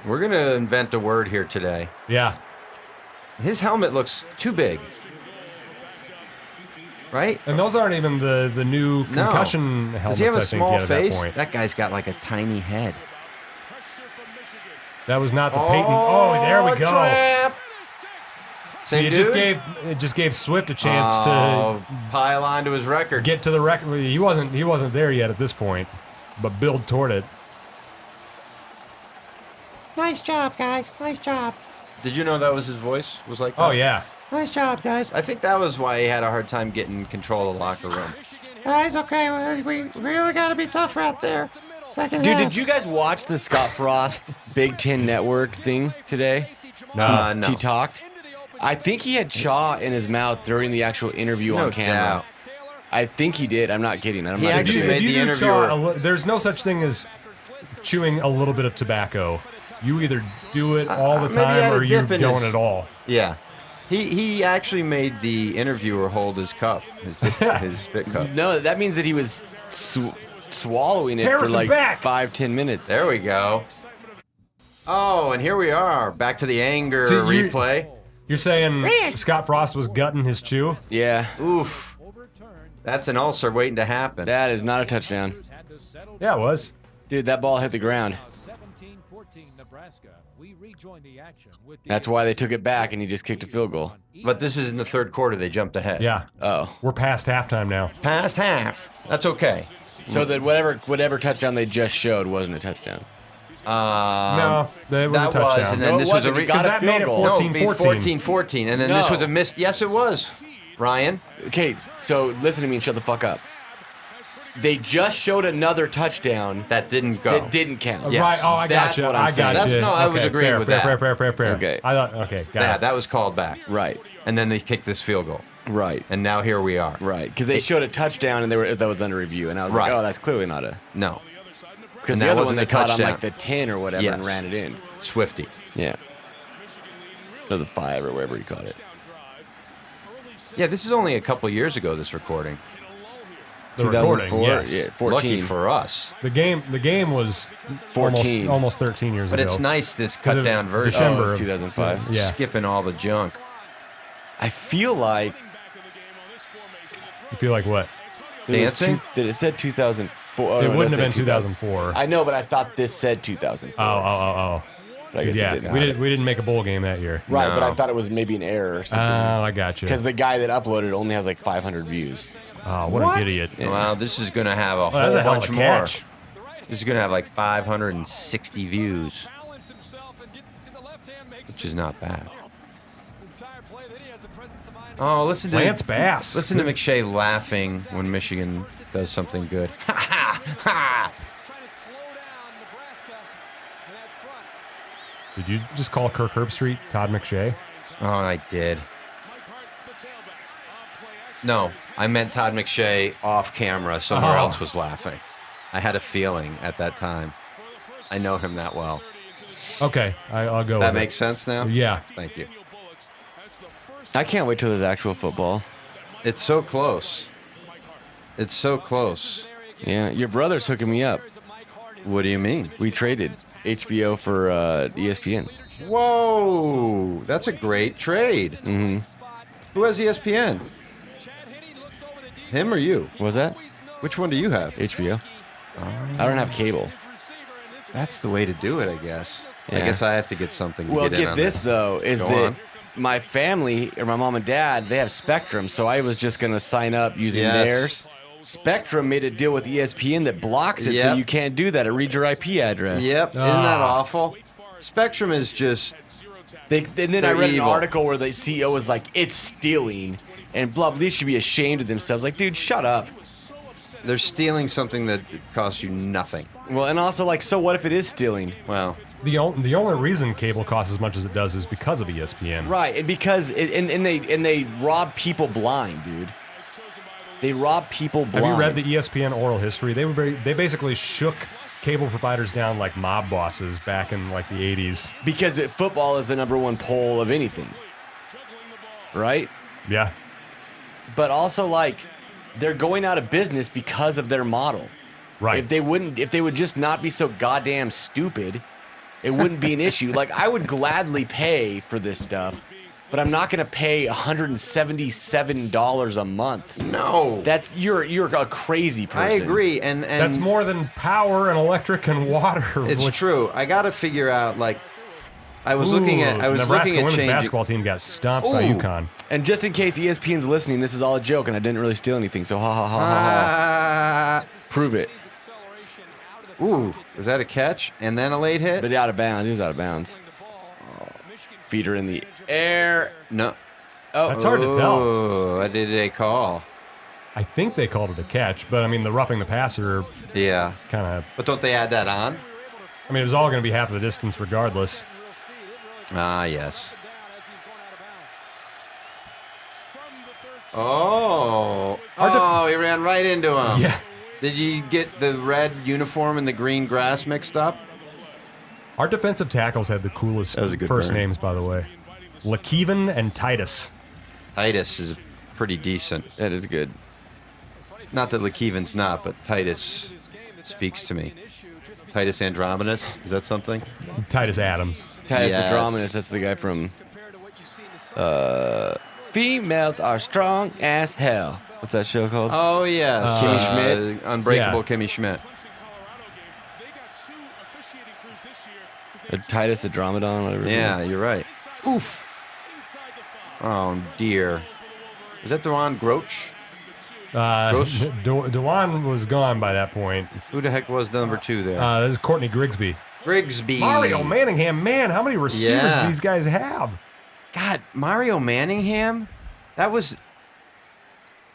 We're going to invent a word here today. Yeah. His helmet looks too big. Right? And those aren't even the new concussion helmets, Does he have a I think, small yet at that face? point. That guy's got like a tiny head. That was not the Peyton. Oh, there we go. Trap. See, Same it dude? just gave Swift a chance Pile on to his record. to get to the record. He wasn't there yet at this point, but build toward it. Nice job, guys. Nice job. Did you know that was his voice? Was like that? Oh yeah. Nice job, guys. I think that was why he had a hard time getting control of the locker room. Guys, okay, we really got to be tougher out there. Second Dude, half. did you guys watch the Scott Frost Big Ten Network thing today? No. He talked. I think he had chaw in his mouth during the actual interview No on camera. doubt. I think he did. I'm not kidding. I'm He not actually kidding. made the do interviewer- there's no such thing as chewing a little bit of tobacco. You either do it all the maybe he had time a or you dip in don't his- at all. Yeah. He actually made the interviewer hold his cup, his spit cup. No, that means that he was swallowing it Harrison for like back. 5-10 minutes. There we go. Oh, and here we are. Back to the anger So you- replay. You're saying Scott Frost was gutting his chew? Yeah, Oof. That's an ulcer waiting to happen. that is not a touchdown. Yeah, it was. Dude, that ball hit the ground. 17-14 Nebraska. We rejoin the action with the That's why they took it back and he just kicked a field goal. But this is in the third quarter. They jumped ahead. Yeah. Oh. We're past halftime now. Past half. That's okay. So that whatever touchdown they just showed wasn't a touchdown. No, that was a that touchdown. was, and then No, it this was a wasn't. He re- got a that made field it goal. 14. No, it was 14-14, and then this No. was a missed. Yes, it was. Ryan. Okay, so listen to me and shut the fuck up. They just showed another touchdown That didn't go. that didn't count. Yes. Right. Oh, I got That's you. what I'm I saying. got you. No, I was Okay, agreeing fair, with fair, that. Fair. Okay. I thought. Okay. Got Yeah, it. that was called back. Right, And then they kicked this field goal. right, And now here we are. right. Because they showed a touchdown and that was under review, and I was Right. like, oh, that's clearly not a. No. Because And the that other one wasn't they a caught on touchdown. like the 10 or whatever and Yes. ran it in. Swifty. Yeah. Or the 5 or wherever you caught it. Yeah, this is only a couple years ago, this recording. The recording. 2004? Yes. Yeah, 14. Lucky for us. The game was 14. almost 13 years But ago. it's nice, this of cut down version. December Oh, it's of- 2005. Yeah. Skipping all the junk. I feel like You feel like what? Dancing? that it said 2004. Oh, It no, wouldn't that have been said 2004. I know, but I thought this said 2004. Oh. But I guess Yeah, it didn't. we didn't make a bowl game that year. Right, but No. I thought it was maybe an error or Oh, something. I got you. Because the guy that uploaded only has like 500 views. Oh, what What? an idiot. Wow, this is going to have a Well, whole that's a hell of bunch a more. catch. This is going to have like 560 views, which is not bad. Entire play that he has the presence of mind Oh, listen to Lance Bass. Listen to McShay laughing when Michigan does something good. Ha ha ha! Trying to slow down Nebraska in that front. Did you just call Kirk Herbstreit Todd McShay? Oh, I did. No, I meant Todd McShay off camera. Somewhere else was laughing. I had a feeling at that time. I know him that well. Okay, I'll go That with makes sense now? Yeah. Thank you. I can't wait till there's actual football. It's so close. It's so close. Yeah, your brother's hooking me up. What do you mean? We traded HBO for ESPN. Whoa, that's a great trade. Mm-hmm. Who has ESPN? Him or you? What was that? Which one do you have? HBO. I don't have cable. That's the way to do it, I guess. I Yeah. guess I have to get something to Well, get in get on this though, is Go that on. my family or my mom and dad, they have Spectrum, so I was just gonna sign up using Yes. theirs. Spectrum made a deal with ESPN that blocks it, so Yep. you can't do that. It reads your IP address. Yep, isn't that awful? Spectrum is just And then I They're read evil. an article where the CEO was like, "It's stealing," and blah. They should be ashamed of themselves. Like, dude, shut up. they're stealing something that costs you nothing. Well, and also like, so what if it is stealing? Well, The only reason cable costs as much as it does is because of ESPN. Right, and because and they rob people blind, dude. They rob people blind. Have you read the ESPN oral history? They basically shook cable providers down like mob bosses back in like the 80s. Because football is the #1 poll of anything, right? Yeah. But also like they're going out of business because of their model. Right. If they would just not be so goddamn stupid, it wouldn't be an issue. Like I would gladly pay for this stuff, but I'm not going to pay $177 a month. no. You're a crazy person. I agree, and That's more than power and electric and water. It's which- true. I got to figure out like I was looking at Nebraska women's changing. basketball team got stomped by Ooh. UConn. And just in case ESPN's listening, this is all a joke, and I didn't really steal anything. So ha ha ha ha ha. Prove it. Ooh, was that a catch and then a late hit? But out of bounds. He was out of bounds. Feeder in the air. No. Oh, That's hard to tell. Oh, what did they call? I think they called it a catch, but I mean the roughing the passer Yeah, kind of. but don't they add that on? I mean it was all going to be half the distance regardless. Ah, yes. Oh, he ran right into him. Yeah. Did you get the red uniform and the green grass mixed up? Our defensive tackles had the coolest That was a good first burn. names, by the way. LaKeven and Titus. Titus is pretty decent. that is good. Not that LaKeven's not, but Titus speaks to me. Titus Andromenus, is that something? Titus Adams. Titus Yes. Andromenus, that's the guy from Females Are Strong as Hell. What's that show called? Oh, yes. Kimmy Schmidt? Unbreakable Yeah. Kimmy Schmidt. Titus Andromedon, whatever. his name Yeah, is. you're right. Oof. Oh, dear. Was that Dewan Groach? Gross. Dewan was gone by that point. Who the heck was number 2 there? This is Courtney Grigsby. Grigsby. Mario Manningham, man, how many receivers Yeah. do these guys have? God, Mario Manningham? That was...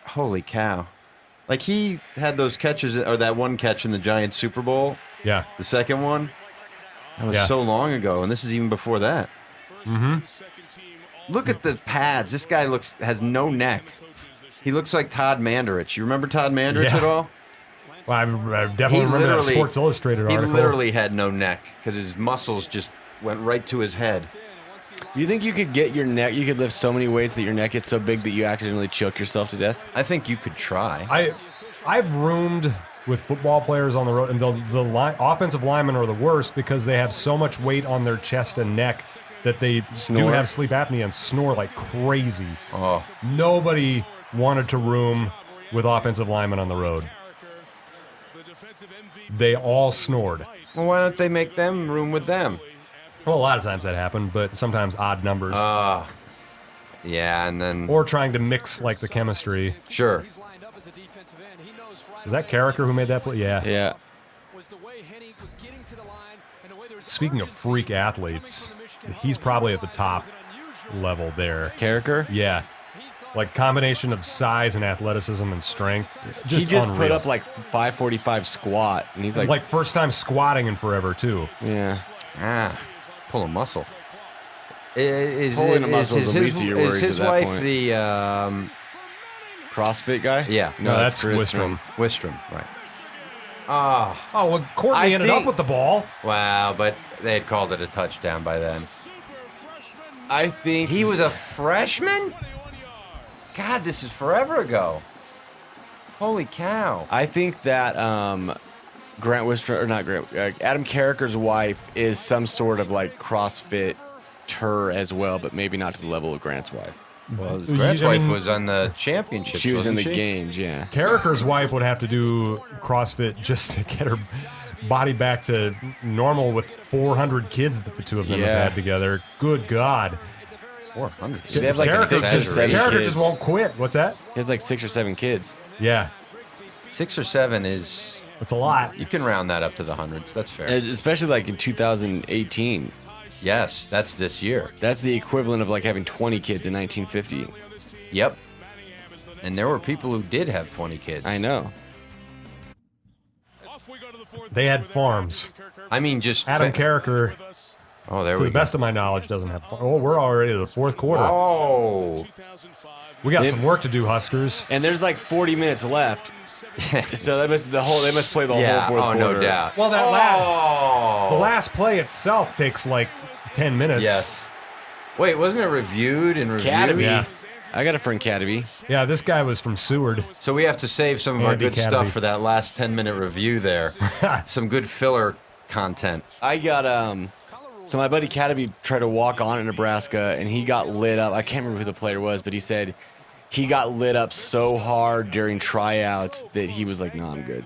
Holy cow. Like, he had those catches, or that one catch in the Giants Super Bowl, Yeah. the second one. That was Yeah. so long ago, and this is even before that. Mm-hmm. Look at the pads. This guy has no neck. He looks like Todd Mandarich. You remember Todd Mandarich Yeah. at all? Well, I definitely remember that literally- Sports Illustrated He article. literally had no neck because his muscles just went right to his head. Do you think you could get your neck, you could lift so many weights that your neck gets so big that you accidentally choke yourself to death? I think you could try. I've roomed with football players on the road, and the offensive linemen are the worst because they have so much weight on their chest and neck that they do Snore. have sleep apnea and snore like crazy. Oh, Nobody wanted to room with offensive linemen on the road. They all snored. well, why don't they make them room with them? Well, a lot of times that happened, but sometimes odd numbers. Yeah, and then Or trying to mix like the chemistry. sure. Is that Carricker who made that play? Yeah. Yeah. Speaking of freak athletes, he's probably at the top level there. Carricker? Yeah. Like combination of size and athleticism and strength. He just unreal. put up like 545 squat, and he's like, first time squatting in forever too. yeah. Pull a muscle. Is Pulling a muscle is the least of your worries is his at that wife point. the CrossFit guy? Yeah. No, that's Chris Wistrom. Wistrom, right? Ah, Oh, well, Courtney ended up with the ball. wow! But they had called it a touchdown by then. I think He was a freshman. God, this is forever ago. Holy cow! I think that Grant Wistrom, or not Grant, Adam Carricker's wife is some sort of like CrossFit as well, but maybe not to the level of Grant's wife. Well, You- Grant's I wife mean- was on the championship. She was in the she? games, yeah. Carricker's wife would have to do CrossFit just to get her body back to normal with 400 kids that the two of them Yeah. have had together. Good God. 400. They have like Carricker 6 or just, 7 Carricker kids. just won't quit. What's that? He has like 6 or 7 kids. Yeah, 6 or 7 is. it's a lot. You can round that up to the hundreds. That's fair. Especially like in 2018. Yes, that's this year. That's the equivalent of like having 20 kids in 1950. Yep. And there were people who did have 20 kids. I know. They had farms. I mean, just. Adam Carricker, Oh, there to we the go. best of my knowledge, doesn't have farms. Oh, we're already in the fourth quarter. Oh. We got They- some work to do, Huskers. And there's like 40 minutes left. So they must play the Yeah. whole fourth Oh, quarter. no doubt. Well, that Oh. the last play itself takes like 10 minutes. Yes. Wait, wasn't it reviewed and reviewed? Cademy. Yeah. I got a friend Cademy. Yeah, this guy was from Seward. So we have to save some of our Andy good Cademy. stuff for that last 10-minute review there. Some good filler content. I got so my buddy Cademy tried to walk on in Nebraska and he got lit up. I can't remember who the player was, but he said he got lit up so hard during tryouts that he was like, "No, I'm good."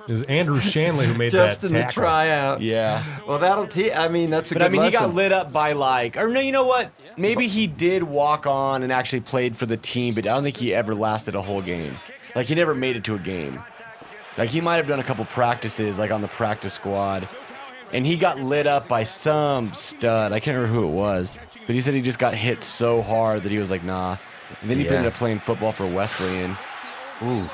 It was Andrew Shanley who made Just that in the tackle. tryout. Yeah. Well, that'll I mean, that's a But good I mean, he got lesson. lit up by like, or no, you know what? Maybe he did walk on and actually played for the team, but I don't think he ever lasted a whole game. Like he never made it to a game. Like he might have done a couple practices, like on the practice squad, and he got lit up by some stud. I can't remember who it was, but he said he just got hit so hard that he was like, nah. And then he Yeah. ended up playing football for Wesleyan. Ooh.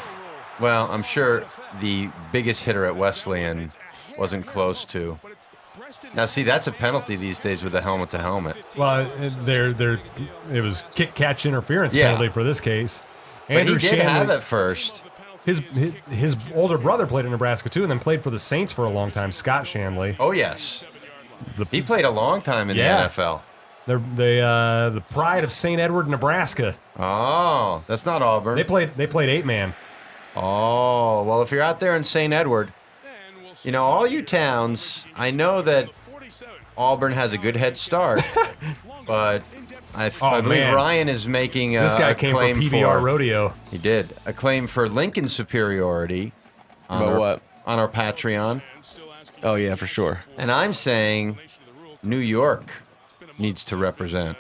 Well, I'm sure the biggest hitter at Wesleyan wasn't close to. Now, see, that's a penalty these days with a helmet-to-helmet. Well, it was kick-catch interference Yeah. penalty for this case. But Andrew he did Shanley, have it first. his older brother played in Nebraska too, and then played for the Saints for a long time. Scott Shanley. Oh, yes. The- He played a long time in Yeah. the NFL. They're the pride of St. Edward, Nebraska. Oh, that's not Auburn. They played 8-man. Oh, well, if you're out there in St. Edward, you know, all you towns, I know that Auburn has a good head start, but I believe man. Ryan is making This guy a came from claim PBR Rodeo. He did. A claim for Lincoln superiority on About our, what? on our Patreon. Oh yeah, for sure. And I'm saying New York needs to represent.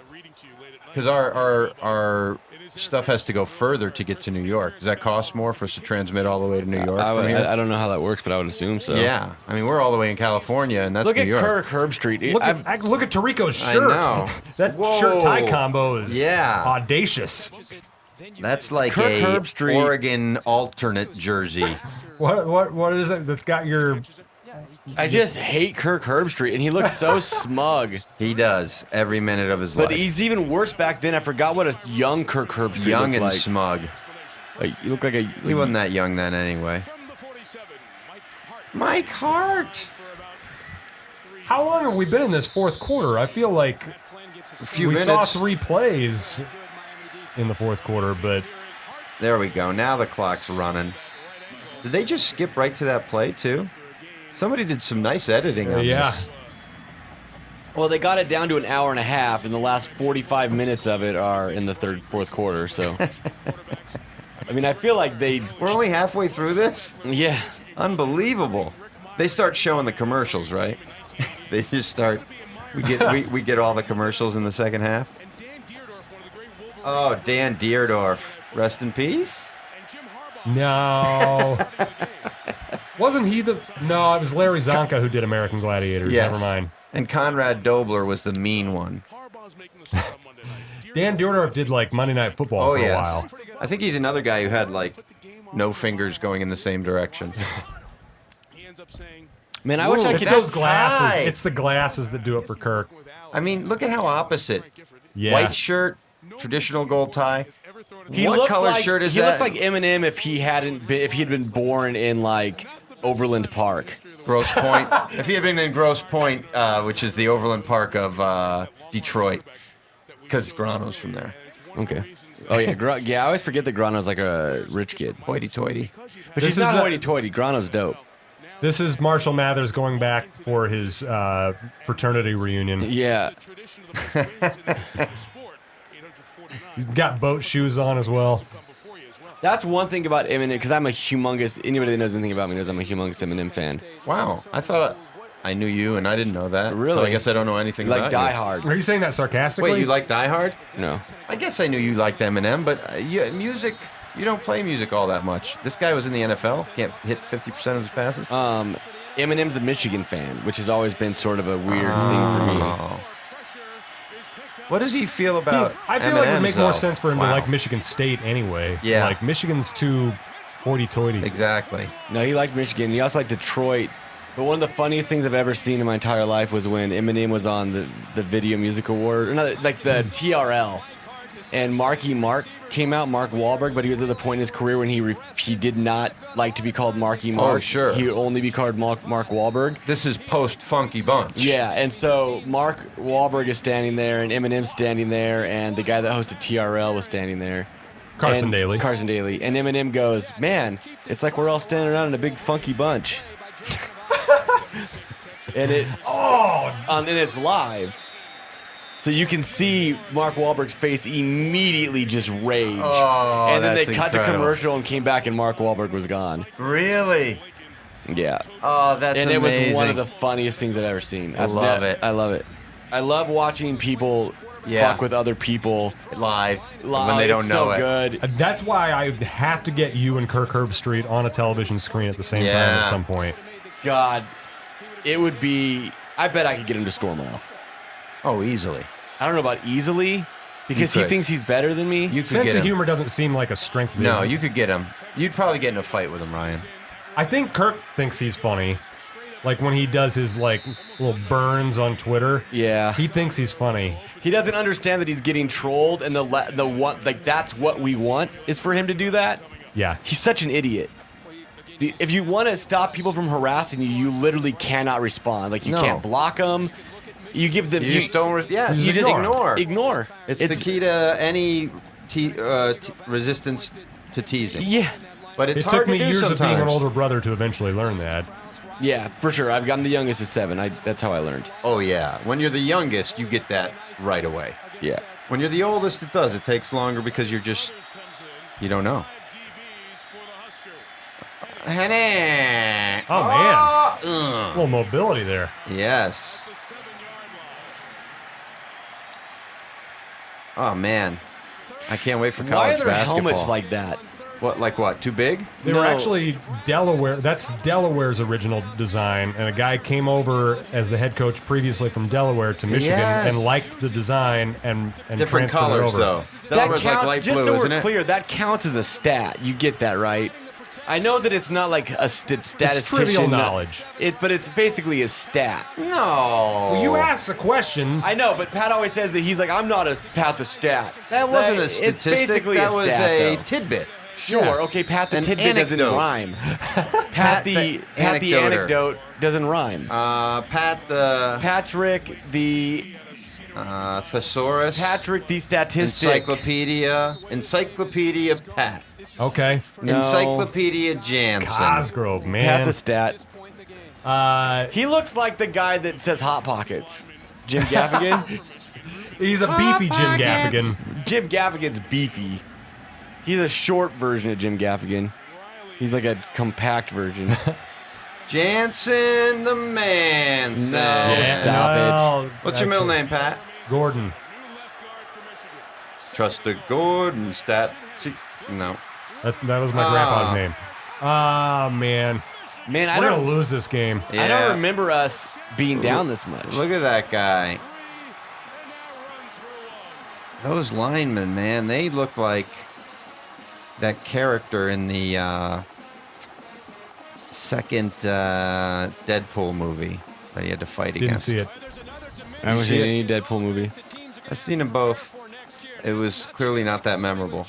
Because our stuff has to go further to get to New York. Does that cost more for us to transmit all the way to New York? from here? I don't know how that works, but I would assume so. Yeah. I mean, we're all the way in California, and that's Look New at York. Kirk Herbstreit. Look at Tarico's I shirt. know. That Whoa. shirt-tie combo is Yeah. audacious. That's like Kirk a Herbstreit. Oregon alternate jersey. What is it that's got your... I just hate Kirk Herbstreit, and he looks so smug. He does every minute of his But life. he's even worse back then. I forgot what a young Kirk Herbstreit Young looked and like. smug. Like, he looked like a. He wasn't that young then anyway. Mike Hart. How long have we been in this fourth quarter? I feel like A few we minutes. saw 3 plays in the fourth quarter, but There we go. Now the clock's running. Did they just skip right to that play too? Somebody did some nice editing on yeah. this. Well, they got it down to an hour and a half, and the last 45 minutes of it are in the fourth quarter. So, I mean, I feel like they. We're only halfway through this? Yeah. Unbelievable. They start showing the commercials, right? They just start. We get all the commercials in the second half. Oh, Dan Deerdorf. Rest in peace. no. Wasn't he the... No, it was Larry Zonka who did American Gladiators. Yes. Never mind. And Conrad Dobler was the mean one. Dan Dierdorf did like Monday Night Football for a yes. while. I think he's another guy who had like no fingers going in the same direction. Man, I wish I It's could. those That's glasses. high. It's the glasses that do it for Kirk. I mean, look at how opposite. Yeah. White shirt, traditional gold tie. He What looks color like, shirt is he that? looks like Eminem if he had been born in like Overland Park. Grosse Point. If he had been in Grosse Point, which is the Overland Park of Detroit, because Grano's from there. Okay. Oh yeah, yeah. I always forget that Grano's like a rich kid, Hoity-toity. but This she's not is a- hoity-toity. Grano's dope. This is Marshall Mathers going back for his fraternity reunion. Yeah. He's got boat shoes on as well. That's one thing about Eminem, because I'm a humongous. Anybody that knows anything about me knows I'm a humongous Eminem fan. Wow. I thought I knew you, and I didn't know that. Really? So I guess I don't know anything Like about Die you. Hard. Are you saying that sarcastically? Wait, you like Die Hard? No. I guess I knew you liked Eminem, but music, you don't play music all that much. This guy was in the NFL, can't hit 50% of his passes. Eminem's a Michigan fan, which has always been sort of a weird thing for me. Oh. What does he feel about I feel like it would make M&Ms, more though? sense for him Wow. to like Michigan State anyway. Yeah. Like Michigan's too hoity-toity. Exactly. No, he liked Michigan. He also liked Detroit. But one of the funniest things I've ever seen in my entire life was when Eminem was on the Video Music Award, or not, like the TRL, and Marky Mark came out, Mark Wahlberg, but he was at the point in his career when he did not like to be called Marky Mark. Oh, sure. He would only be called Mark Wahlberg. This is post Funky Bunch. Yeah, and so Mark Wahlberg is standing there, and Eminem's standing there, and the guy that hosted TRL was standing there. Carson And- Daly. Carson Daly. And Eminem goes, man, it's like we're all standing around in a big funky bunch. and it's live. So you can see Mark Wahlberg's face immediately just rage. Oh, and then they that's cut to incredible. commercial and came back and Mark Wahlberg was gone. Really? Yeah. Oh, that's and amazing. it was one of the funniest things I've ever seen. I love it. I love it. I love watching people fuck with other people live live. when they don't It's know so it. good. That's why I have to get you and Kirk Herbstreit on a television screen at the same time Yeah. at some point. God, it would be. I bet I could get him to storm off. Oh, easily. I don't know about easily, because You he could. thinks he's better than me. You could Sense get of him. humor doesn't seem like a strength of No, his. you could get him. You'd probably get in a fight with him, Ryan. I think Kirk thinks he's funny. Like when he does his like little burns on Twitter. Yeah. He thinks he's funny. He doesn't understand that he's getting trolled, and the one like that's what we want is for him to do that. Yeah. He's such an idiot. If you want to stop people from harassing you, you literally cannot respond. Like you No. can't block them. You give them. You just don't. You just ignore. Ignore. It's the key to any resistance to teasing. Yeah. But it's It hard took me to do years sometimes. of being an older brother to eventually learn that. Yeah, for sure. I'm the youngest of 7. That's how I learned. Oh yeah. When you're the youngest, you get that right away. Yeah. When you're the oldest, it does. It takes longer because you don't know. Oh man. A little mobility there. Yes. Oh man, I can't wait for college Why are there basketball. helmets like that? What? Like what? Too big? They were No. actually Delaware. That's Delaware's original design, and a guy came over as the head coach previously from Delaware to Michigan and Yes. liked the design and Different transferred it colors over. though. That Delaware's counts. like light just blue, so isn't we're it? clear, that counts as a stat. You get that, right? I know that it's not like a statistician. It's trivial knowledge. But it's basically a stat. No. Well, you asked a question. I know, but Pat always says that he's like, I'm not a Pat the stat. That wasn't a It's statistic. basically that a was stat, a though. tidbit. Sure, Yeah. okay, Pat the An tidbit doesn't anecdote. rhyme. Pat the anecdoter. anecdote doesn't rhyme. Pat the Patrick the thesaurus. Patrick the statistic. Encyclopedia Pat. Okay. No. Encyclopedia Jansen. Cosgrove, man. Pat the stat. He He looks like the guy that says Hot Pockets. Jim Gaffigan. he's a beefy Jim Pockets. Gaffigan. Jim Gaffigan's beefy. He's a short version of Jim Gaffigan. He's like a compact version. Jansen the Manson. No. Stop it. What's your middle name, Pat? Gordon. Trust the Gordon stat. No. That was my grandpa's name. Ah, man. Man, I We're going don't to lose this game. I Yeah. don't remember us being down this much. Look at that guy. Those linemen, man, they look like that character in the second Deadpool movie that he had to fight Didn't against. see it. I haven't see seen it? any Deadpool movie. I've seen them both. It was clearly not that memorable.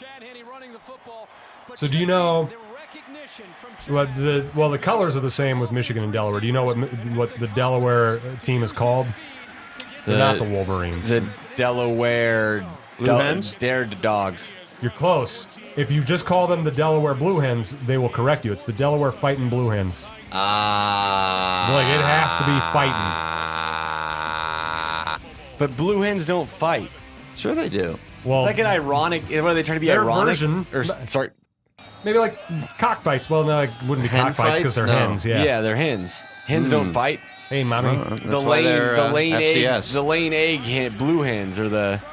So do you know what the colors are the same with Michigan and Delaware? Do you know what the Delaware team is called? They're not the Wolverines. The Delaware Blue Hens? They're the dogs. You're close. If you just call them the Delaware Blue Hens, they will correct you. It's the Delaware Fighting Blue Hens. Like, it has to be fighting. But blue hens don't fight. Sure they do. Well, It's like an ironic. What are they trying to be Their ironic? version- Or sorry. maybe like cockfights. Well, no, it wouldn't be Hen cockfights because they're fights? No. hens. Yeah, Yeah. they're hens. Hens don't fight. Hey, mommy. The why they're, laying FCS. eggs. The laying egg blue hens are the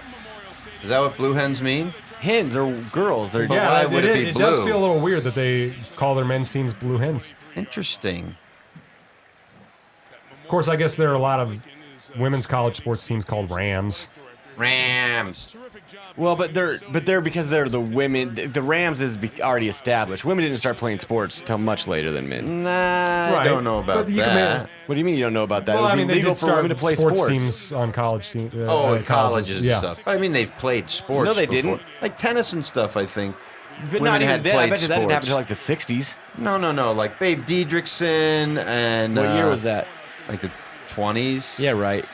Is that what blue hens mean? hens are girls. They're But Yeah, why would it be it does blue? feel a little weird that they call their men's teams Blue Hens. Interesting. Of course, I guess there are a lot of women's college sports teams called Rams. Rams. well, but they're because they're the women. The Rams is already established. Women didn't start playing sports till much later than men. Nah, I Right. don't know about But you can that. What do you mean you don't know about that? Well, it was I mean, they illegal did for start women to play sports sports. teams on college teams. In colleges and yeah. stuff. But I mean, they've played sports. No, they before. didn't. Like tennis and stuff, I think. But women not even had then. I played bet you that didn't happen sports. until like the 60s. No. Like Babe Diedrichson and. What year was that? Like the 20s. Yeah, right.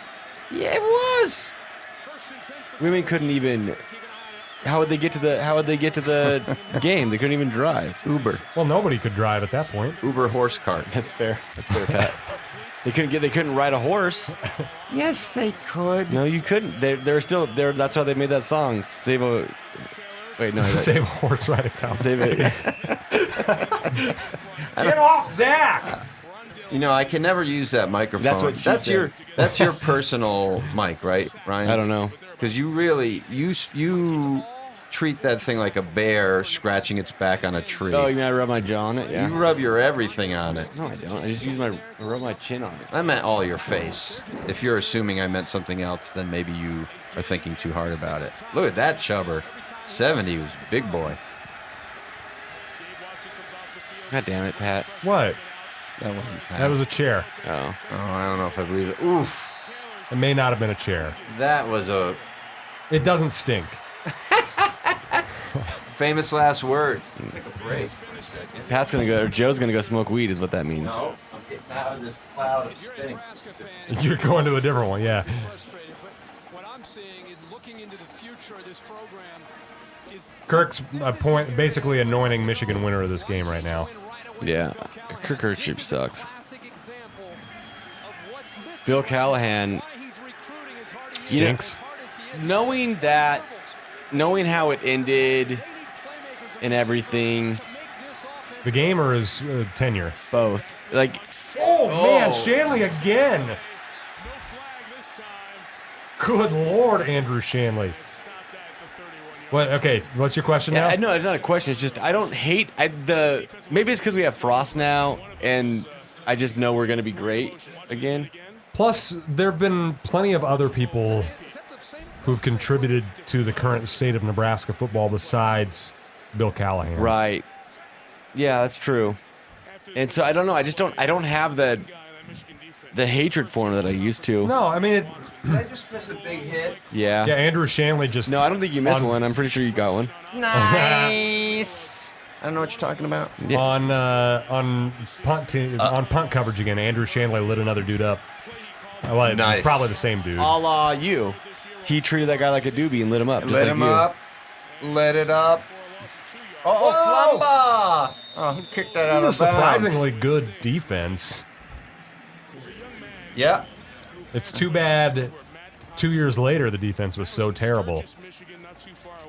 Yeah, it was. Women couldn't even. How would they get to the game? They couldn't even drive. Uber. Well, nobody could drive at that point. Uber horse cart. That's fair. That's fair, Pat. They couldn't ride a horse. Yes, they could. No, you couldn't. They're still there. That's why they made that song. Save a. Wait, no. Save a horse ride account. Save it. Get off, Zach! You know, I can never use that microphone. That's what she said. That's your personal mic, right, Ryan? I don't know. Because you really you treat that thing like a bear scratching its back on a tree. Oh, you mean I rub my jaw on it? Yeah. You rub your everything on it. No, I don't. I just rub my chin on it. I meant all your face. If you're assuming I meant something else, then maybe you are thinking too hard about it. Look at that chubber. 70 was a big boy. God damn it, Pat. What? That wasn't bad. That was a chair. Oh. Oh, I don't know if I believe it. Oof. It may not have been a chair. That was a It doesn't stink. famous last word. Take a break for a second. Pat's gonna go. Or Joe's gonna go smoke weed, is what that means. No, I'm getting out of this cloud of stink. You're going to a different one, yeah. Frustrated, but what I'm seeing is looking into the future of this program is Kirk's basically anointing Michigan winner of this game right now. Yeah. Kirk Herbstreit sucks. classic example of what's missing. Bill Callahan, Why he's recruiting as hard as You know, Stinks. knowing how it ended and everything, The game or his tenure? both. Like, Oh, man, Shanley again. Good Lord, Andrew Shanley. What? Okay, what's your question now? yeah, no, it's not a question. It's just I don't hate maybe it's because we have Frost now, and I just know we're gonna be great again. Plus, there have been plenty of other people who've contributed to the current state of Nebraska football besides Bill Callahan. Right. Yeah, that's true. And so I don't know. I don't have the hatred for him that I used to. No, I mean, Did I just miss a big hit? Yeah. yeah, Andrew Shanley just. No, I don't think you missed On- one. I'm pretty sure you got one. Nice. I don't know what you're talking about. Yeah. On punt coverage again, Andrew Shanley lit another dude up. Well, Nice. it's probably the same dude. A la you. He treated that guy like a doobie and lit him up. Just Let like him you. up. Let it up. Oh, Flamba! Oh, who kicked that This out is a of bounds? surprisingly good defense. Yeah. It's too bad 2 years later the defense was so terrible.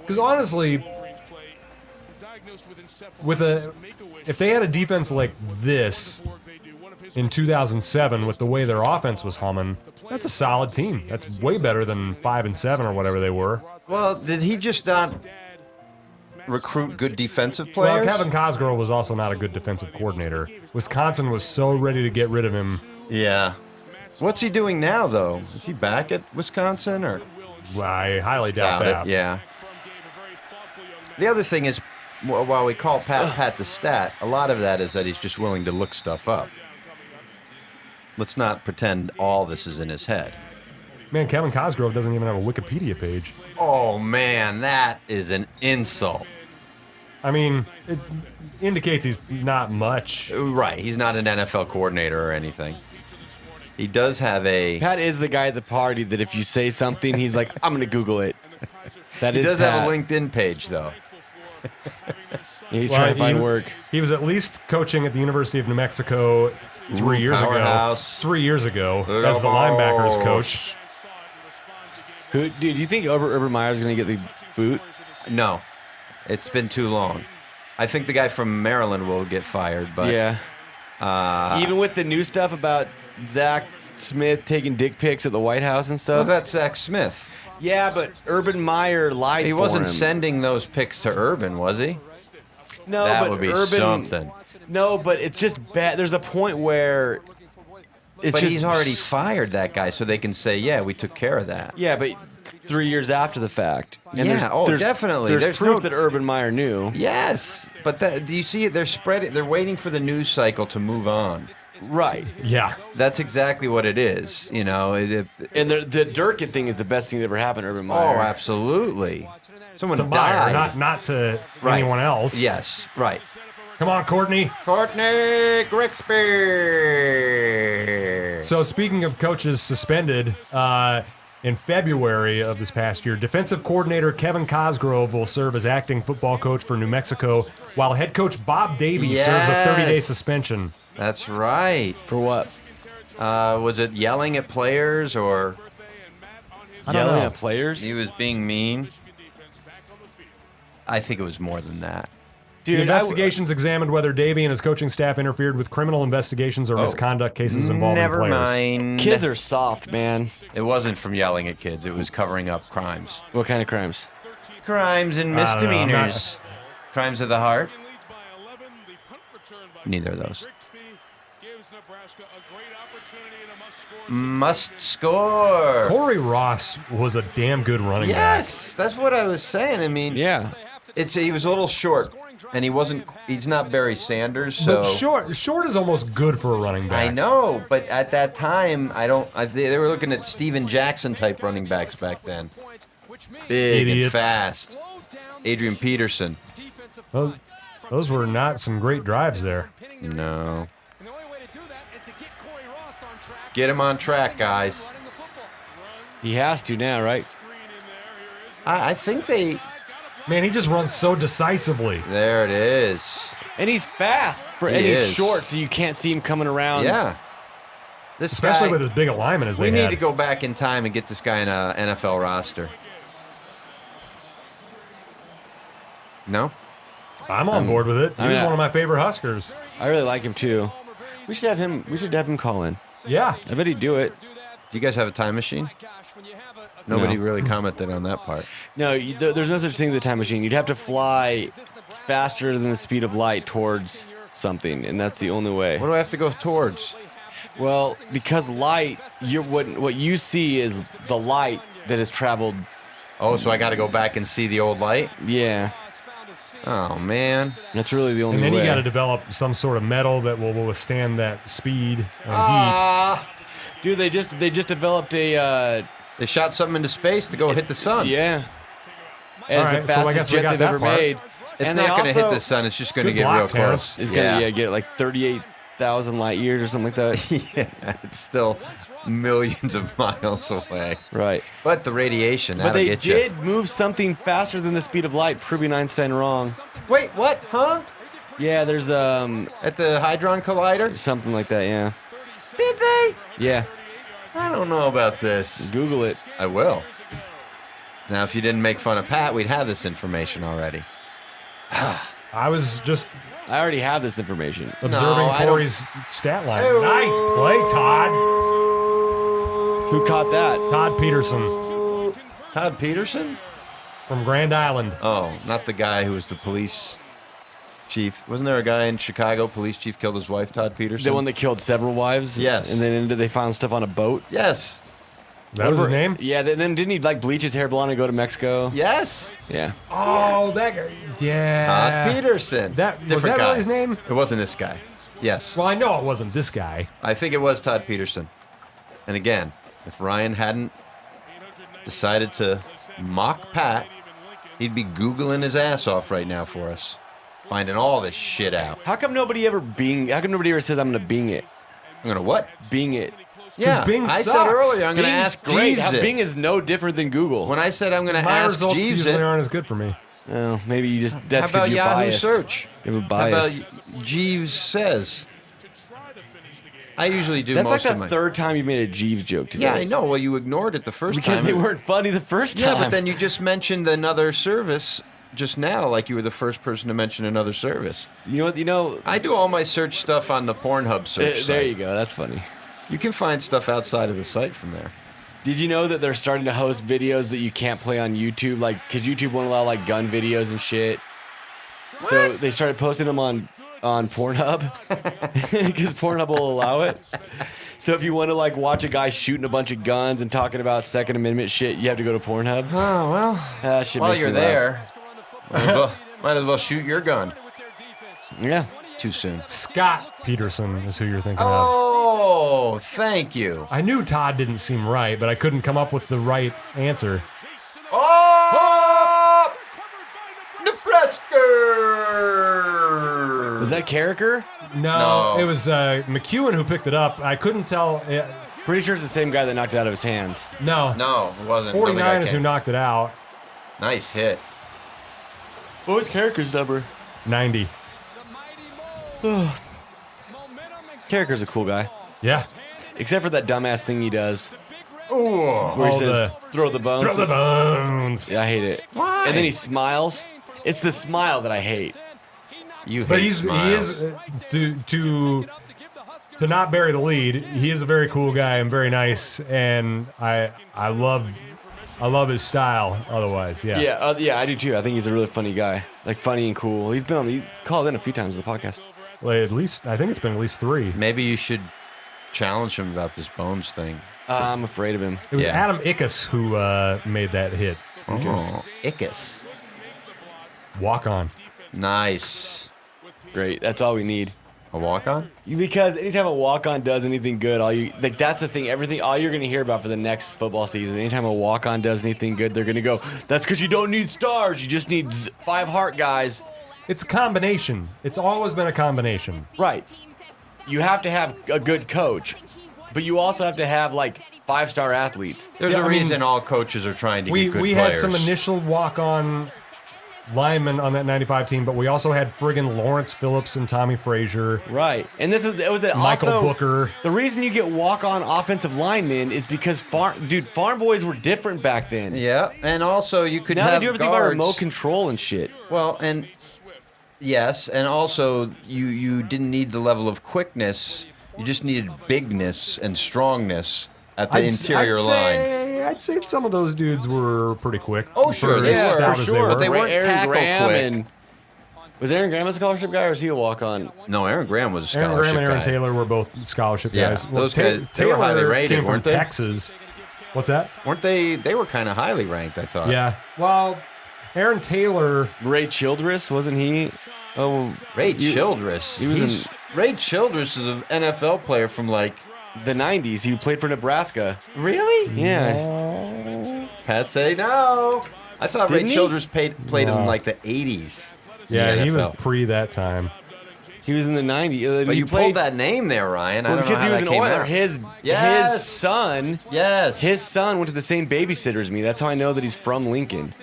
Because honestly, if they had a defense like this in 2007 with the way their offense was humming, that's a solid team. That's way better than 5-7 or whatever they were. Well, did he just not recruit good defensive Well, players? Kevin Cosgrove was also not a good defensive coordinator. Wisconsin was so ready to get rid of him. Yeah. What's he doing now, though? Is he back at Wisconsin or? I highly doubt Doubt that. it. Yeah. The other thing is, while we call Pat the stat, a lot of that is that he's just willing to look stuff up. Let's not pretend all this is in his head. Man, Kevin Cosgrove doesn't even have a Wikipedia page. Oh, man, that is an insult. I mean, it indicates he's not much. Right, he's not an NFL coordinator or anything. He does have a... Pat is the guy at the party that if you say something, he's like, I'm going to Google it. That He is does Pat. have a LinkedIn page, though. He's trying to find work. He was at least coaching at the University of New Mexico 3 years powerhouse. ago. 3 years ago as the linebackers coach. Who, dude, do you think Urban Meyer's going to get the boot? No, it's been too long. I think the guy from Maryland will get fired, but Yeah. Even with the new stuff about Zach Smith taking dick pics at the White House and well, stuff. that's Zach Smith. Yeah, but Urban Meyer lied He for wasn't him. sending those pics to Urban, was he? No, That but would be Urban, something. No, but it's just bad. There's a point where it's But just, he's already fired that guy, so they can say, yeah, we took care of that. Yeah, but 3 years after the fact. And Yeah, definitely. There's There's proof that Urban Meyer knew. Yes, but do you see it? They're spreading. They're waiting for the news cycle to move on. Right. Yeah. That's exactly what it is. You know. And the Durkin thing is the best thing that ever happened to Urban Oh, Meyer. absolutely. Someone To Meyer, died. not to Right. anyone else. Yes, right. Come on, Courtney. Courtney Grixby. So speaking of coaches suspended, in February of this past year, defensive coordinator Kevin Cosgrove will serve as acting football coach for New Mexico, while head coach Bob Davie serves a 30-day Yes. suspension. That's right. For what? Was it yelling at players or I don't Yelling know. at players? he was being mean? I think it was more than that. The Dude, investigations examined whether Davie and his coaching staff interfered with criminal investigations or misconduct cases involving Never players. mind. kids are soft, man. It wasn't from yelling at kids. It was covering up crimes. What kind of crimes? Crimes and I don't know, I'm not- misdemeanors. Crimes of the heart. Neither of those. Must score. Corey Ross was a damn good running back. Yes, that's what I was saying. I mean, Yeah. he was a little short, and he's not Barry Sanders, so. But short is almost good for a running back. I know, but at that time, they were looking at Steven Jackson type running backs back then. Big Idiots. and fast. Adrian Peterson. Those were not some great drives there. No. Get him on track, guys. He has to now, right? I think Man, he just runs so decisively. there it is. And he's fast He and he's is. short, so you can't see him coming around. Yeah. This Especially guy, with as big a lineman as they we need had. to go back in time and get this guy in a NFL roster. No? I'm on board with it. He I mean, was one of my favorite Huskers. I really like him too. We should have him call in. Yeah. I bet he'd do it. Do you guys have a time machine? Nobody No. really commented on that part. No, there's no such thing as a time machine. You'd have to fly faster than the speed of light towards something, and that's the only way. What do I have to go towards? Well, because light, what you see is the light that has traveled. Oh, so I got to go back and see the old light? Yeah, Oh, man. that's really the only And then way. you got to develop some sort of metal that will withstand that speed and Dude, they just developed a They shot something into space to go hit the sun. yeah. And it's Alright, the so I fastest guess we jet got they've that ever part. made. It's and not going to hit also- the sun. It's just going to Good get block, real Terrence. close. It's gonna get like 38,000 light years or something like that. Yeah, it's still millions of miles away. Right. But the radiation, But that'll they get you. did move something faster than the speed of light, proving Einstein wrong. Wait, what? Huh? Yeah, there's At the Hadron Collider? something like that. Yeah. Did they? Yeah. I don't know about this. Google it. I will. Now, if you didn't make fun of Pat, we'd have this information already. I was just I already have this information. observing I don't- Corey's stat line. Nice play, Todd. Who caught that? Todd Peterson Todd Peterson? from Grand Island. Oh, not the guy who was the police chief. Wasn't there a guy in Chicago, police chief, killed his wife, Todd Peterson? The one that killed several wives? Yes. And then they found stuff on a boat? Yes. That was his name? Yeah, then didn't he like bleach his hair blonde and go to Mexico? Yes. Yeah. Oh, that guy. Yeah. Todd Peterson. Was Different that guy. really his name? It wasn't this guy. Yes. Well, I know it wasn't this guy. I think it was Todd Peterson. And again, if Ryan hadn't decided to mock Pat, he'd be Googling his ass off right now for us, finding all this shit out. How come nobody ever says I'm gonna Bing it? I'm gonna what? Bing it. Yeah, Bing I said sucks. earlier I'm gonna Bing's ask great. Jeeves it. Bing is no different than Google. When I said I'm gonna My ask results Jeeves usually it, aren't as good for me. Oh, maybe you just how that's about because you're Yahoo biased. search? You have a How bias. about Jeeves says? I usually do That's most like of the my. third time you made a Jeeves joke today. Yeah, I know. Well, you ignored it the first Because time. they weren't funny the first time. Yeah, but then you just mentioned another service just now, like you were the first person to mention another service. You know what? You know. I do all my search stuff on the Pornhub search site. There you go. That's funny. You can find stuff outside of the site from there. Did you know that they're starting to host videos that you can't play on YouTube? Like, because YouTube won't allow like gun videos and shit. So they started posting them on Pornhub because Pornhub will allow it. So if you want to like watch a guy shooting a bunch of guns and talking about Second Amendment shit, you have to go to Pornhub. Oh well. That shit While makes you're me laugh. there, might as well shoot your gun. Yeah. Too soon. Scott Peterson is who you're thinking of. Oh, thank you. I knew Todd didn't seem right, but I couldn't come up with the right answer. Oh, Nebraska. Was that Carricker? No, No. it was McEwen who picked it up. I couldn't tell. Pretty sure it's the same guy that knocked it out of his hands. No. No, it wasn't. 49 is who knocked it out. Nice hit. What was Carricker's number? 90. Carricker's a cool guy. Yeah. Except for that dumbass thing he does. Ooh. Where he Oh, says, throw the bones. Throw the bones. Yeah, I hate it. Why? And then he smiles. It's the smile that I hate. You But hate he smiles. is to not bury the lead. He is a very cool guy and very nice, and I love his style. Otherwise, yeah. Yeah, I do too. I think he's a really funny guy. Like funny and cool. He's called in a few times on the podcast. Well, at least I think it's been at least 3. Maybe you should challenge him about this bones thing. I'm afraid of him. It was Yeah. Adam Ickes who made that hit. Oh, Ickes. Walk on. Nice. Great. That's all we need. A walk-on? Because anytime a walk-on does anything good, that's the thing. All you're gonna hear about for the next football season. Anytime a walk-on does anything good, they're gonna go, "That's because you don't need stars. You just need 5 heart guys." It's a combination. It's always been a combination. Right. You have to have a good coach, but you also have to have like 5-star athletes. There's Yeah, a I mean, reason all coaches are trying to We get good we players. had some initial walk-on linemen on that 95 team, but we also had friggin' Lawrence Phillips and Tommy Frazier. Right. And it was Michael also, Booker. The reason you get walk-on offensive linemen is because farm boys were different back then. Yeah, and also you could Now have they do everything by guards. remote control and shit. Well, and yes, and also you didn't need the level of quickness. You just needed bigness and strongness at the interior line. I'd say some of those dudes were pretty quick. Oh, sure, for they as were, stout for as sure, but they were. weren't Aaron tackle Graham quick. and was Aaron Graham a scholarship guy or was he a walk-on? No, Aaron Graham was a Aaron scholarship Graham and Aaron guy. Taylor were both scholarship Yeah, guys. those guys, they were highly rated, came from weren't they? Texas. What's that? Weren't they? They were kind of highly ranked, I thought. Yeah. Well, Aaron Taylor. Ray Childress, wasn't he? Oh, Ray Childress. he was He's- Ray Childress is an NFL player from like. the 90s. He played for Nebraska. Really? Yeah. Pat say no. I thought Ray Didn't he? Childress played in No. like the 80s. Yeah, in he was NFL. pre that time. He was in the 90s. But he you pulled that name there, Ryan. I well, don't know because how he was that an came Oiler. out. His Yes. son. Yes. His son went to the same babysitter as me. That's how I know that he's from Lincoln.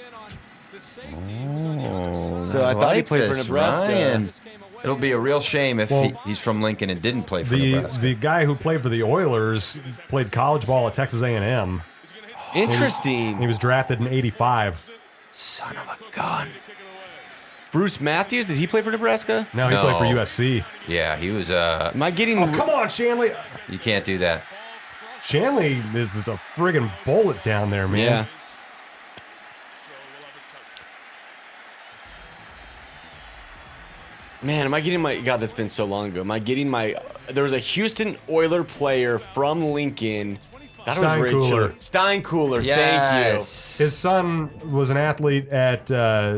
Oh, So I thought he like played for this, Nebraska. Ryan. It'll be a real shame if Well, he's from Lincoln and didn't play for The Nebraska. guy who played for the Oilers played college ball at Texas A&M. Interesting. He was drafted in '85. Son of a gun. Bruce Matthews, did he play for Nebraska? Now he No. played for USC. Yeah, he was. Am I getting? Oh, come on, Shanley. You can't do that. Shanley is a friggin' bullet down there, man. Yeah. Man, am I getting my... God, that's been so long ago. Am I getting my... There was a Houston Oiler player from Lincoln That was Ray Steinkooler. Steinkooler, thank Yes. His son was an athlete at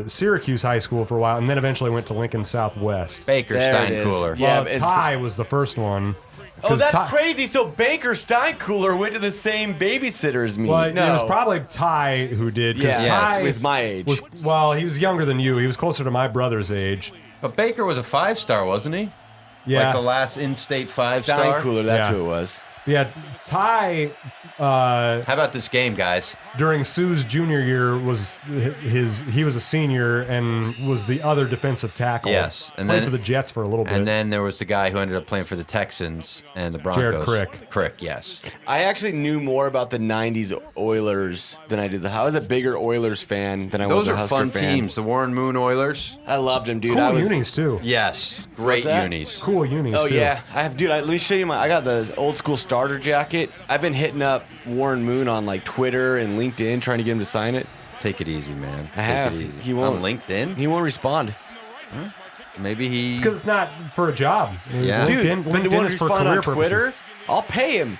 Syracuse High School for a while, and then eventually went to Lincoln Southwest. Baker There it is. Steinkooler. Yeah, Well, it's- Ty was the first one. you. Oh, 'Cause that's Ty- crazy. So Baker Steinkooler went to the same babysitter as me. Well, no. it was probably Ty who did. 'Cause Yeah, Ty he was my age. he was younger than you. He was closer to my brother's age. But Baker was a 5-star, wasn't he? Yeah. Like the last in-state 5-star. Steinkooler, that's Yeah. who it was. Yeah, Ty How about this game, guys? during Sue's junior year was he was a senior and was the other defensive tackle. Yes, and played then- for the Jets for a little bit. And then there was the guy who ended up playing for the Texans and the Broncos. Crick. Crick, yes. I actually knew more about the 90s Oilers than I did I was a bigger Oilers fan than I was Those a are Husker fun fan. teams. The Warren Moon Oilers. I loved them, dude. cool I was, unis too. Yes, great that? unis. Cool unis Oh too. yeah, I have, dude. Let me show you I got the old school starter jacket. I've been hitting up Warren Moon on like Twitter and LinkedIn trying to get him to sign it. Take it easy, man. I have. Take it easy. He won't. On LinkedIn? He won't respond, Maybe he... Because it's not for a job. Yeah. dude. LinkedIn, But he LinkedIn won't is for respond career on Twitter. purposes. I'll pay him.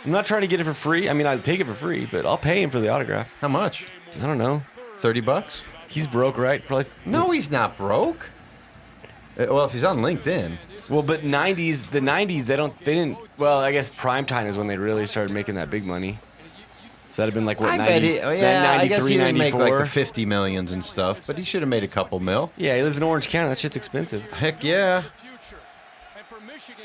I'm not trying to get it for free. I mean, I'd take it for free, but I'll pay him for the autograph. How much? I don't know. $30? He's broke, right? Probably. No, he's not broke. Well, if he's on LinkedIn. Well, but the 90s, they didn't. Well, I guess primetime is when they really started making that big money. So that'd have been like what, I 90, bet he... Yeah, I guess 93, he didn't make 94? like the 50 millions and stuff, but he should have made a couple mil. Yeah, he lives in Orange County. That shit's expensive. Heck yeah.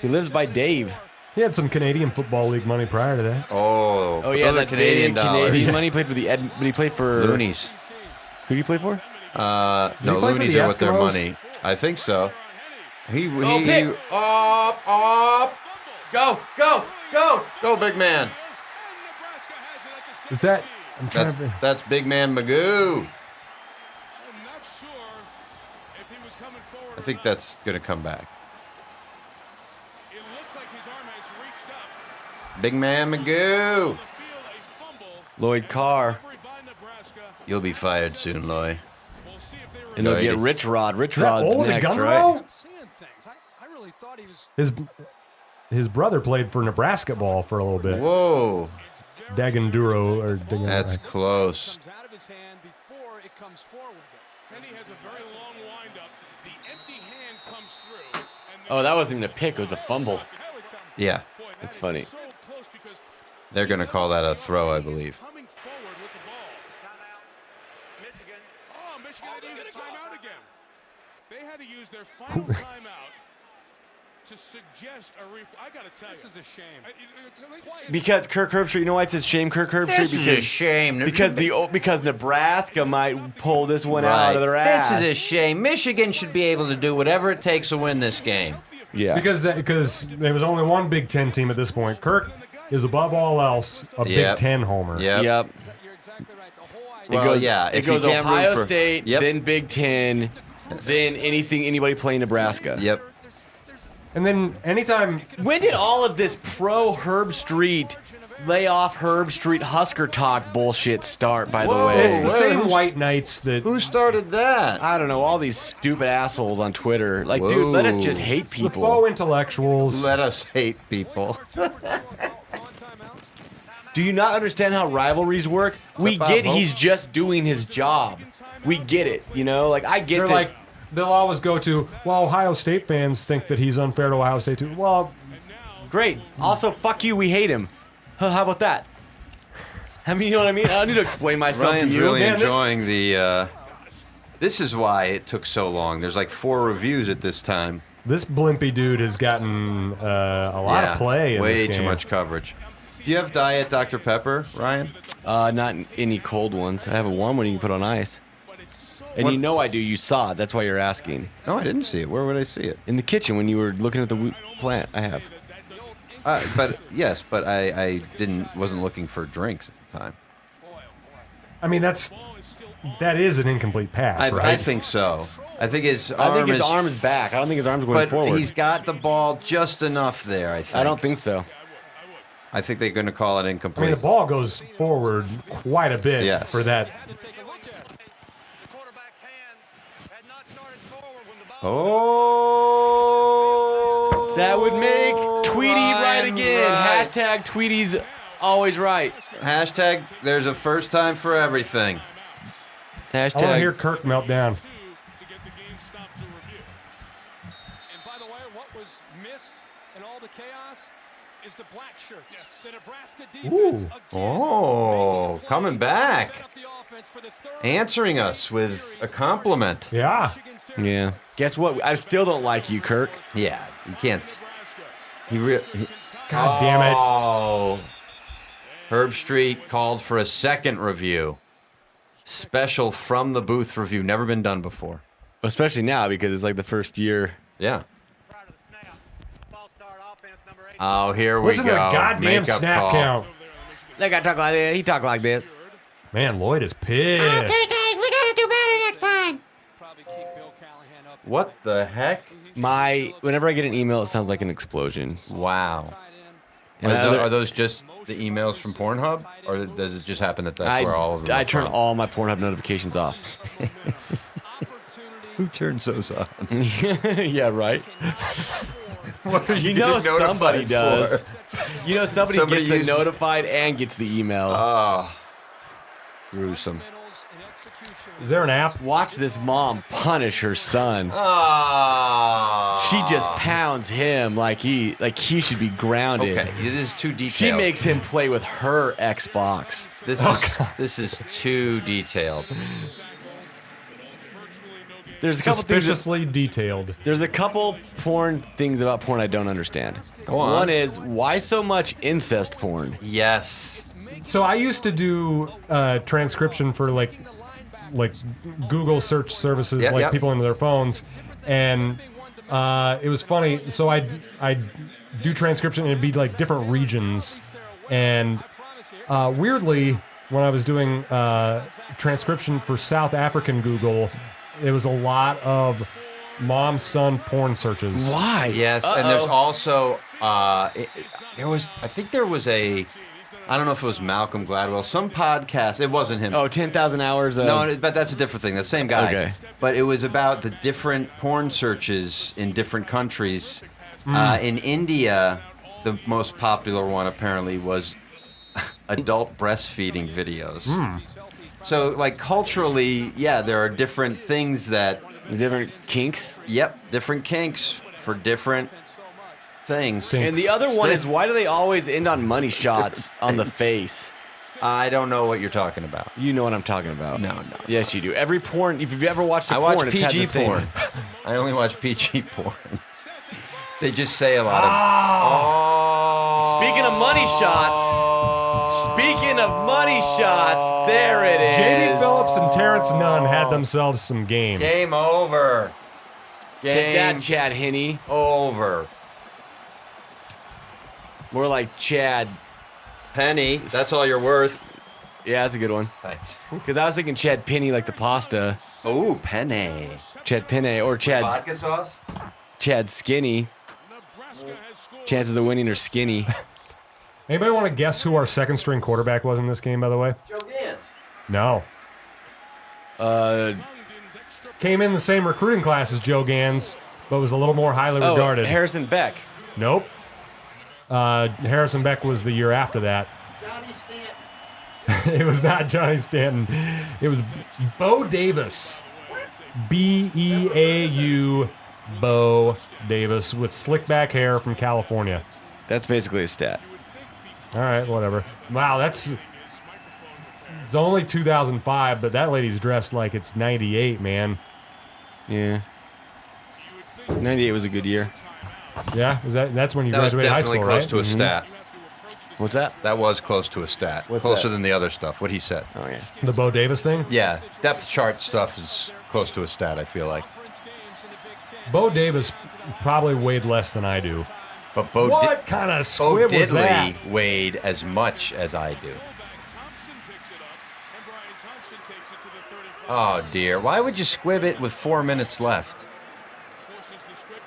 He lives by Dave. He had some Canadian Football League money prior to that. Oh, Yeah, those are that Canadian big dollars. Canadian money. He played for the but he played for Loonies. Who did he play for? No, he play for loonies the are with their Eskimos? money. I think so. He go big man. Is that? I'm trying to. That's big man Magoo. I think that's gonna come back. Big man Magoo. Lloyd Carr. You'll be fired soon, Loy. And they'll Lloyd. get Rich Rod. Rich Is that Rod's Ola next, Gunrow? right? His brother played for Nebraska ball for a little bit. Whoa, Daganduro or that's close. Out of his hand before it comes forward. Henny has a very long windup. The empty hand comes through. Oh, that wasn't even a pick. It was a fumble. Yeah, That's funny. So close because they're gonna call that a throw, I believe. coming forward with the ball. Michigan. Oh, Michigan had to use a timeout again. They had to use their final timeout to suggest a I gotta tell you, this is a shame. Because Kirk Herbstreit, you know why it's a shame, Kirk Herbstreit? This is a shame. Because Nebraska might pull this one out of their ass. This is a shame. Michigan should be able to do whatever it takes to win this game. Yeah. Because there was only one Big Ten team at this point. Kirk is above all else a Big Yep. Ten homer. Yep. Yep. You're exactly right. The whole idea. Well, It goes, yeah, It if you goes can't root Ohio for- State, Yep. then Big Ten, then anybody playing Nebraska. Yep. And then anytime When did all of this pro Herb Street, lay off Herb Street Husker talk bullshit start, by the Whoa. way? it's the Well, same who's- white knights that Who started that? I don't know, all these stupid assholes on Twitter. Like, Whoa. dude, let us just hate the people. faux intellectuals. Let us hate people. Do you not understand how rivalries work? We Bob get Hope? he's just doing his job. We get it, you know? Like, I get They're that. like they'll always go to, well, Ohio State fans think that he's unfair to Ohio State too. Well, Great. Also, fuck you, we hate him. Huh, how about that? I mean, you know what I mean? I don't need to explain myself Ryan's to you. really Man, this- enjoying the. This is why it took so long. There's like 4 reviews at this time. this blimpy dude has gotten a lot of play in way this game. too much coverage. Do you have Diet Dr. Pepper, Ryan? Not any cold ones. I have a warm one you can put on ice. And What- you know I do. You saw it. That's why you're asking. No, I didn't see it. Where would I see it? In the kitchen when you were looking at the plant. I have. But yes, but I wasn't looking for drinks at the time. I mean, that is an incomplete pass, right? I think so. I think his arm I think his is, arm is back. I don't think his arm's going but forward. he's got the ball just enough there. I think. I don't think so. I think they're going to call it I mean, incomplete. the ball goes forward quite a bit Yes. for that. Oh, That would make Tweety right Ryan again. Wright. Hashtag Tweety's Always right. Hashtag, there's a first time for everything. I want to Hashtag. hear Kirk melt down. To get the game stopped to review. And by the way, what was missed in all the chaos is the black shirt. Yes, the Nebraska defense again. Oh, making coming plays, back. set up the offense for the third Answering us straight with a series. compliment. Yeah. Michigan's territory. Yeah. Guess what? I still don't like you, Kirk. Yeah, you can't. God damn it. Oh. Herb Street called for a second review. Special from the booth review. Never been done before. Especially now because it's like the first year. Yeah. Oh, here we Listen go. to the goddamn Makeup snap call. count. That guy talk like this. He talk like this. Man, Lloyd is pissed. Guys, we gotta do better next time. Probably keep Bill Callahan up. What the heck? Whenever I get an email, it sounds like an explosion. Wow. Tight end. And Are those just the emails from Pornhub? Or does it just happen that that's where all of them I are turn from? all my Pornhub notifications off. Who turns those on? Yeah, right. What are You getting know somebody notified does. for? You know somebody Somebody gets it uses- notified and gets the email. Oh, gruesome. Fundamentals and execution. Is there an app? Watch this mom punish her son. Oh. She just pounds him like he should be grounded. Okay, this is too detailed. She makes him play with her Xbox. This is too detailed. There's a couple things. Suspiciously detailed. There's a couple things about porn I don't understand. Go on. One is why so much incest porn? Yes. So I used to do transcription for like Google search services, Yep, like yep. people into their phones, and it was funny. So I'd do transcription and it'd be like different regions, and weirdly, when I was doing transcription for South African Google, it was a lot of mom-son porn searches. Why? Yes, and there's also I think there was I don't know if it was Malcolm Gladwell, some podcast. It wasn't him. Oh, 10,000 hours of... No, but that's a different thing. The same guy. Okay. But it was about the different porn searches in different countries. In India, the most popular one apparently was adult breastfeeding videos. So, like, culturally, yeah, there are different things that, different kinks. different kinks for different things. Stinks. And the other one is why do they always end on money shots on the face? I don't know what you're talking about. You know what I'm talking about. No. Yes, you do. Every porn, if you've ever watched a I porn, watch it's had the PG same. porn. I only watch PG porn. They just say a lot of. Speaking of money shots, there it is. J.D. Phillips and Terrence Nunn had themselves some games. Game over. Game Take that, Chad Henney. over. More like Chad. Penny, that's all you're worth. Yeah, that's a good one. Thanks. Because I was thinking Chad Penny, like the pasta. Oh, Penny. Chad Penne or Vodka sauce? Chad Skinny. Chances of winning are skinny. Anybody want to guess who our second string quarterback was in this game, by the way? Joe Gans. No. Came in the same recruiting class as Joe Gans, but was a little more highly regarded. Harrison Beck. Nope. Harrison Beck was the year after that. Johnny Stanton. It was not Johnny Stanton. It was Bo Davis. B-E-A-U, Bo Davis, with slick back hair from California. That's basically a stat. All right, whatever. Wow, it's only 2005, but that lady's dressed like it's 98, man. Yeah. 98 was a good year. Yeah, that's when you That was graduated high definitely school, close right? to a stat. What's that? That was close to a stat. What's Closer that? than the other stuff. What he said. Oh, yeah. The Bo Davis thing? Yeah, depth chart stuff is close to a stat, I feel like. Bo Davis probably weighed less than I do. But Bo What kind of Bo squib was that? Diddley weighed as much as I do. Oh, dear. Why would you squib it with 4 minutes left?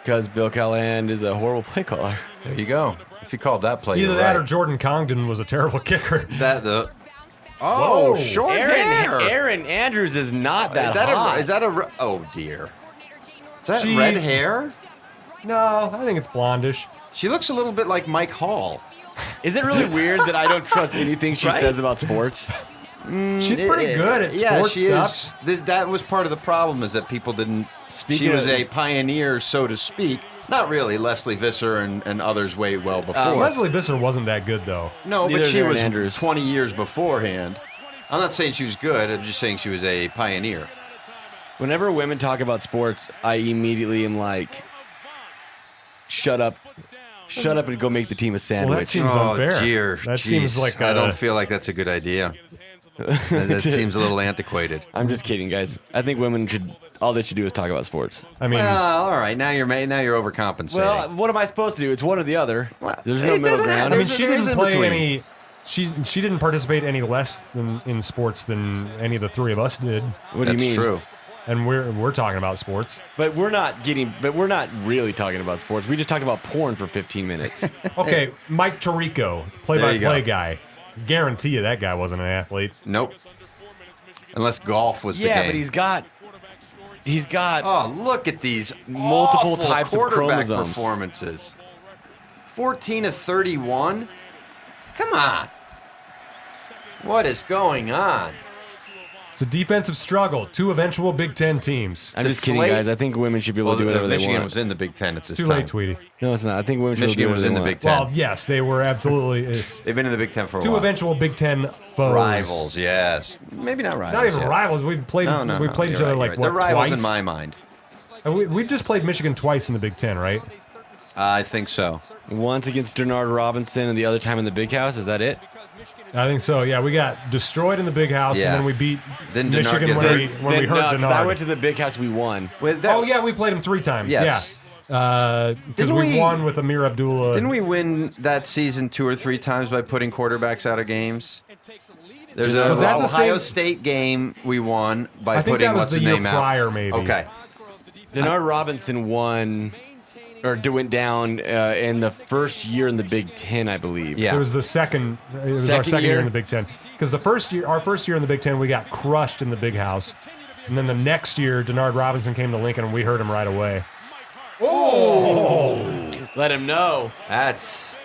Because Bill Callahan is a horrible play caller. There you go. If you called that play, Either you're that right. or Jordan Congdon was a terrible kicker. Oh, Whoa. short hair. Aaron Andrews is not that, Is that hot. oh, dear. Is that She- red hair? No, I think it's blondish. She looks a little bit like Mike Hall. Is it really weird that I don't trust anything she says about sports? She's pretty good at sports she stuff. is. That was part of the problem, is that people didn't. Speaking she was of- a pioneer, so to speak. Not really. Leslie Visser and others way well before. Leslie Visser wasn't that good, though. No, Neither but is she Erin was Andrews. 20 years beforehand. I'm not saying she was good. I'm just saying she was a pioneer. Whenever women talk about sports, I immediately am like, shut up. Shut up and go make the team a Well, that sandwich. seems unfair. Dear, That seems like I don't feel like that's a good idea. That seems a little antiquated. I'm just kidding, guys. I think women should, all they should do is talk about sports. I mean, Well, all right. Now you're overcompensating. Well, what am I supposed to do? It's one or the other. There's it no middle doesn't ground. have- I mean, there's- she there's didn't in play between. any. She didn't participate any less in sports than any of the three of us did, What do you that's mean? true. and we're talking about sports. But we're not really talking about sports. We just talked about porn for 15 minutes. Okay, Mike Tirico, There play-by-play you go. guy. Guarantee you that guy wasn't an athlete. Nope. Unless golf was the Yeah, game. but he's got Oh, look at these Multiple awful types of quarterback chromosomes. performances. 14 of 31. Come on. What is going on? It's a defensive struggle. Two eventual Big Ten teams. I'm just kidding, Deflate- guys. I think women should be able to do whatever they Michigan want. was in the Big Ten at this Too time. late, Tweety. No, it's not. I think women should Michigan be able was to do in the whatever Big they Ten. Well, yes, they were absolutely They've been in the Big Ten for a two while. eventual Big Ten foes. Rivals, yes. Maybe not rivals. Not even yet. rivals. We've played. No, we played you're each other right, like you're right. what, They're rivals twice? in my mind. And we just played Michigan twice in the Big Ten, right? I think so. want. Once against Denard Robinson and the other time in the Big House. Is that it? I think so. Yeah, we got destroyed in the Big House, Yeah. and then we beat Didn't Denard Michigan get when hurt? we hurt no, 'cause Denard. I went to the Big House. We won. Oh yeah, we played him 3 times. Yes. Yeah, because Didn't we we- won with Amir Abdullah. Didn't we win that season 2 or 3 times by putting quarterbacks out of games? There's a Was that the Ohio same- State game we won by I think putting that was what's the the year name out. prior, maybe. Okay. Denard Robinson won, or went down in the first year in the Big Ten, I believe. Yeah. It was the second. It was our Second second year year? in the Big Ten. Because our first year in the Big Ten, we got crushed in the Big House, and then the next year, Denard Robinson came to Lincoln, and we hurt him right away. Let him know. That's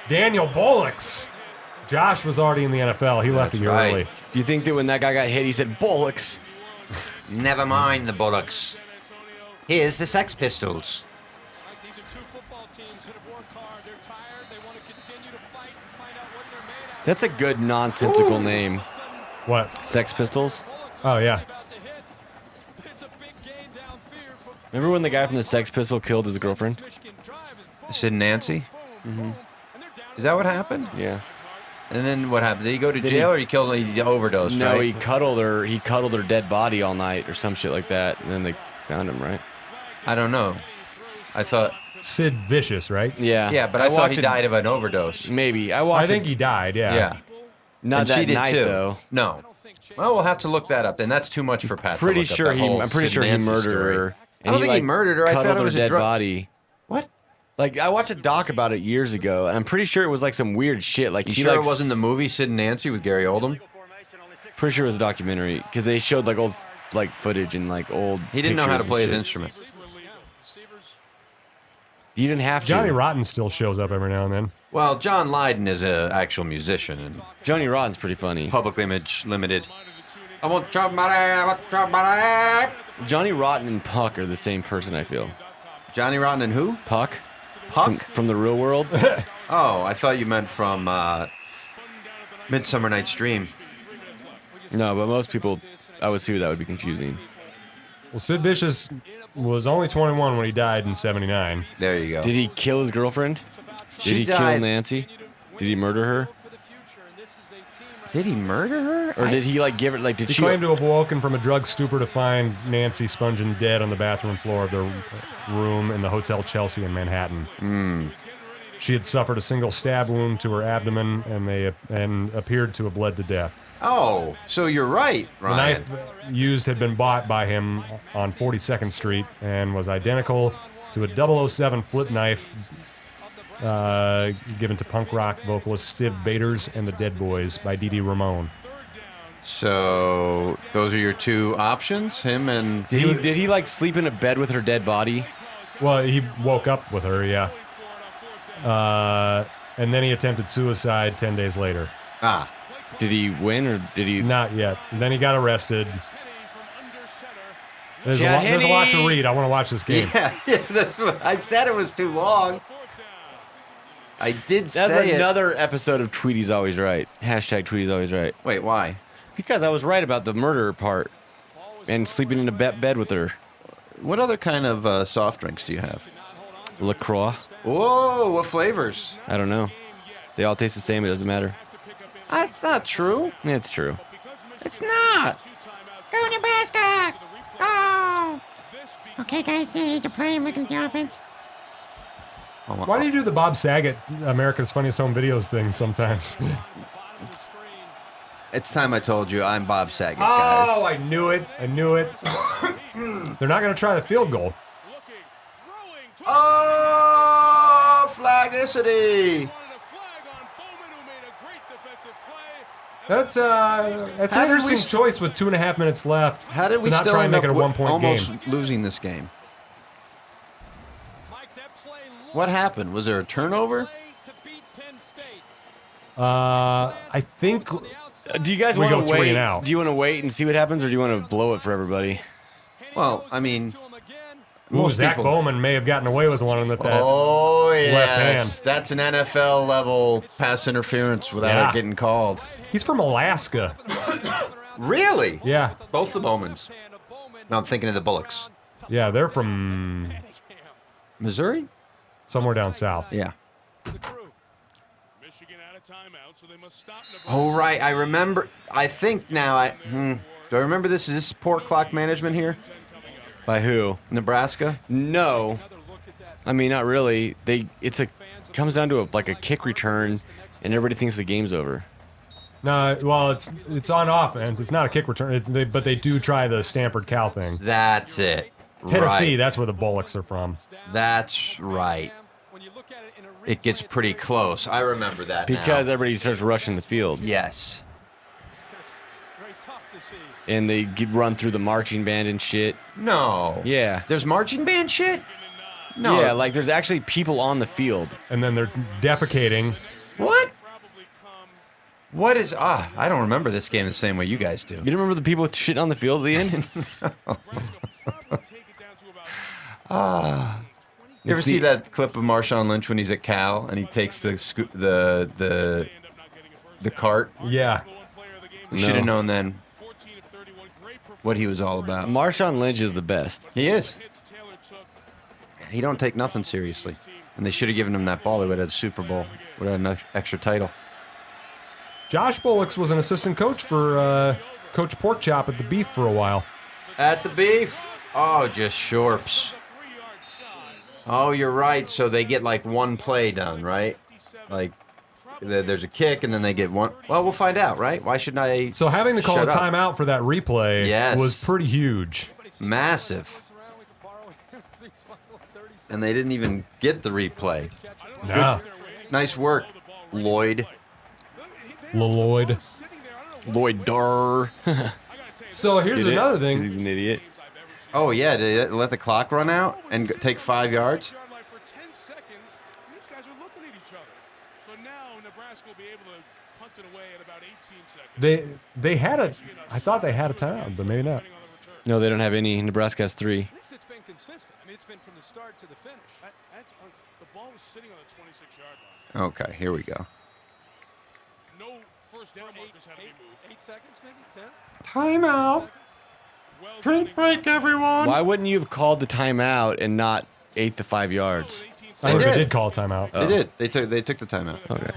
Daniel Bullocks. Josh was already in the NFL. He left a That's year right. early. Do you think that when that guy got hit, he said, "Bullocks"? never mind the Bullocks. Here's the Sex Pistols. These are 2 football teams that have worked hard. They're tired. They want to continue to fight and find out what they're made out of. That's a good nonsensical name. What? Sex Pistols. Oh yeah. About to hit. It's a big gain downfield for Remember when the guy from the Sex Pistol killed his girlfriend? Michigan drive is Sid and Nancy? boom, boom, and they're down. Is that what happened? Yeah. And then what happened? Did he go to Did jail he- or he killed he overdosed, No, right? he cuddled her. He cuddled her dead body all night or some shit like that, and then they found him, right? I don't know. I thought Sid Vicious, right? Yeah. yeah, but I thought he watched died of an overdose. Maybe I I watched. think he died. Yeah. Yeah. not and that she did night too. though. No. Well, we'll have to look that up. Then that's too much for Pat. to Pretty look up, sure that he. whole I'm pretty Sid sure he Nancy murdered story. her. I don't think he murdered her. I cuddled thought it her was a dead drug- body. What? Like I watched a doc about it years ago, and I'm pretty sure it was like some weird shit. Like You he sure like it wasn't the movie Sid and Nancy with Gary Oldham? Pretty sure it was a documentary because they showed like old like footage and like old. He didn't know how to pictures play his and shit. instrument. You didn't have to. Johnny Rotten still shows up every now and then. Well, John Lydon is an actual musician and Johnny Rotten's pretty funny. Public Image Limited. I want somebody. Johnny Rotten and Puck are the same person. I feel. Johnny Rotten and who? Puck Puck? from the real world. Oh, I thought you meant from Midsummer Night's Dream. No, but most people, I would see that would be confusing. Well, Sid Vicious was only 21 when he died in '79. There you go. Did he kill his girlfriend? She Did he kill died- Nancy? Did he murder her? Did he murder her? Or did he like give her like? Did He she? claimed to have woken from a drug stupor to find Nancy sponging dead on the bathroom floor of their room in the Hotel Chelsea in Manhattan. She had suffered a single stab wound to her abdomen, and appeared to have bled to death. Oh, so you're right, The Ryan. knife used had been bought by him on 42nd Street and was identical to a 007 flip knife given to punk rock vocalist Stiv Bators and the Dead Boys by Dee Dee Ramone. So those are your 2 options, him and Did he like sleep in a bed with her dead body? Well, he woke up with her, yeah. and then he attempted suicide 10 days later. Ah. Did he win or did he? Not yet. And then he got arrested. There's Chad a lot to Henne! read. I want to watch this game. Yeah, that's what I said. It was too long. I did That's say another episode of Tweety's Always Right. Hashtag Tweety's Always Right. Wait, why? Because I was right about the murder part and sleeping in a bed with her. What other kind of soft drinks do you have? LaCroix. Whoa, what flavors? I don't know. They all taste the same. It doesn't matter. That's not true. It's true. It's not. Go Nebraska! Go! Okay, guys, here's the play. We're going to the offense. Why do you do the Bob Saget America's Funniest Home Videos thing sometimes? It's time I told you I'm Bob Saget, guys. Oh, I knew it. I knew it. They're not going to try the field goal. Oh, flagicity. That's an interesting choice with 2.5 minutes left. How did we to not still try and end make up it a one-point almost game? losing this game? What happened? Was there a turnover? I think Do you guys We want go to 3 wait? and out. Do you want to wait and see what happens, or do you want to blow it for everybody? Well, I mean, Ooh, most Zach people. Bowman may have gotten away with one with that. Oh left yes, hand. that's an NFL level pass interference without Yeah. it getting called. He's from Alaska. Really? Yeah. Both the Bowmans. No, I'm thinking of the Bullocks. Yeah, they're from Missouri? somewhere down south. Yeah. Michigan out of timeout, so they must stop Nebraska. Oh right, I remember. I think now do I remember this? Is this poor clock management here? By who? Nebraska? No. I mean, not really. Comes down to a kick return, and everybody thinks the game's over. No, well, it's on offense. It's not a kick return, but they do try the Stanford Cal thing. That's it. Tennessee, Right. that's where the Bullocks are from. That's right. It gets pretty close. I remember that Because now. everybody starts rushing the field. Yes. And they run through the marching band and shit. No. Yeah. There's marching band shit? No. Yeah, like there's actually people on the field. And then they're defecating. What? What is... I don't remember this game the same way you guys do. You don't remember the people with shit on the field at the end? You ever see that clip of Marshawn Lynch when he's at Cal and he takes the cart? Yeah. We should have known then what he was all about. Marshawn Lynch is the best. He is. He don't take nothing seriously. And they should have given him that ball. They would have had a Super Bowl. Would have had an extra title. Josh Bullocks was an assistant coach for Coach Porkchop at the Beef for a while. At the Beef. Oh, just shorps. Oh, you're right. So they get like one play done, right? Like there's a kick and then they get one. Well, we'll find out, right? Why shouldn't I? So having to call a shut up? timeout for that replay Yes. was pretty huge. Massive. And they didn't even get the replay. Nah. Nice work, Lloyd. Lloyd. Lloyd Durr. So here's Get it? another 'Cause thing. He's an idiot. Oh, yeah, did they let the clock run out and take 5 yards? Yard line for 10 seconds. These guys are looking at each other. So now Nebraska will be able to punt it away at about 18 seconds. They had I thought they had a timeout, but maybe not. No, they don't have any. Nebraska has 3. At least it's been consistent. I mean, it's been from the start to the finish. The ball was sitting on the 26-yard line. Okay, here we go. No first down markers had to be moved. 8 seconds, maybe 10 Timeout. seconds. Well Drink done. break, everyone. Why wouldn't you have called the timeout and not 8 to 5 yards? I think did. they did call a timeout. They did. They took the timeout. Okay.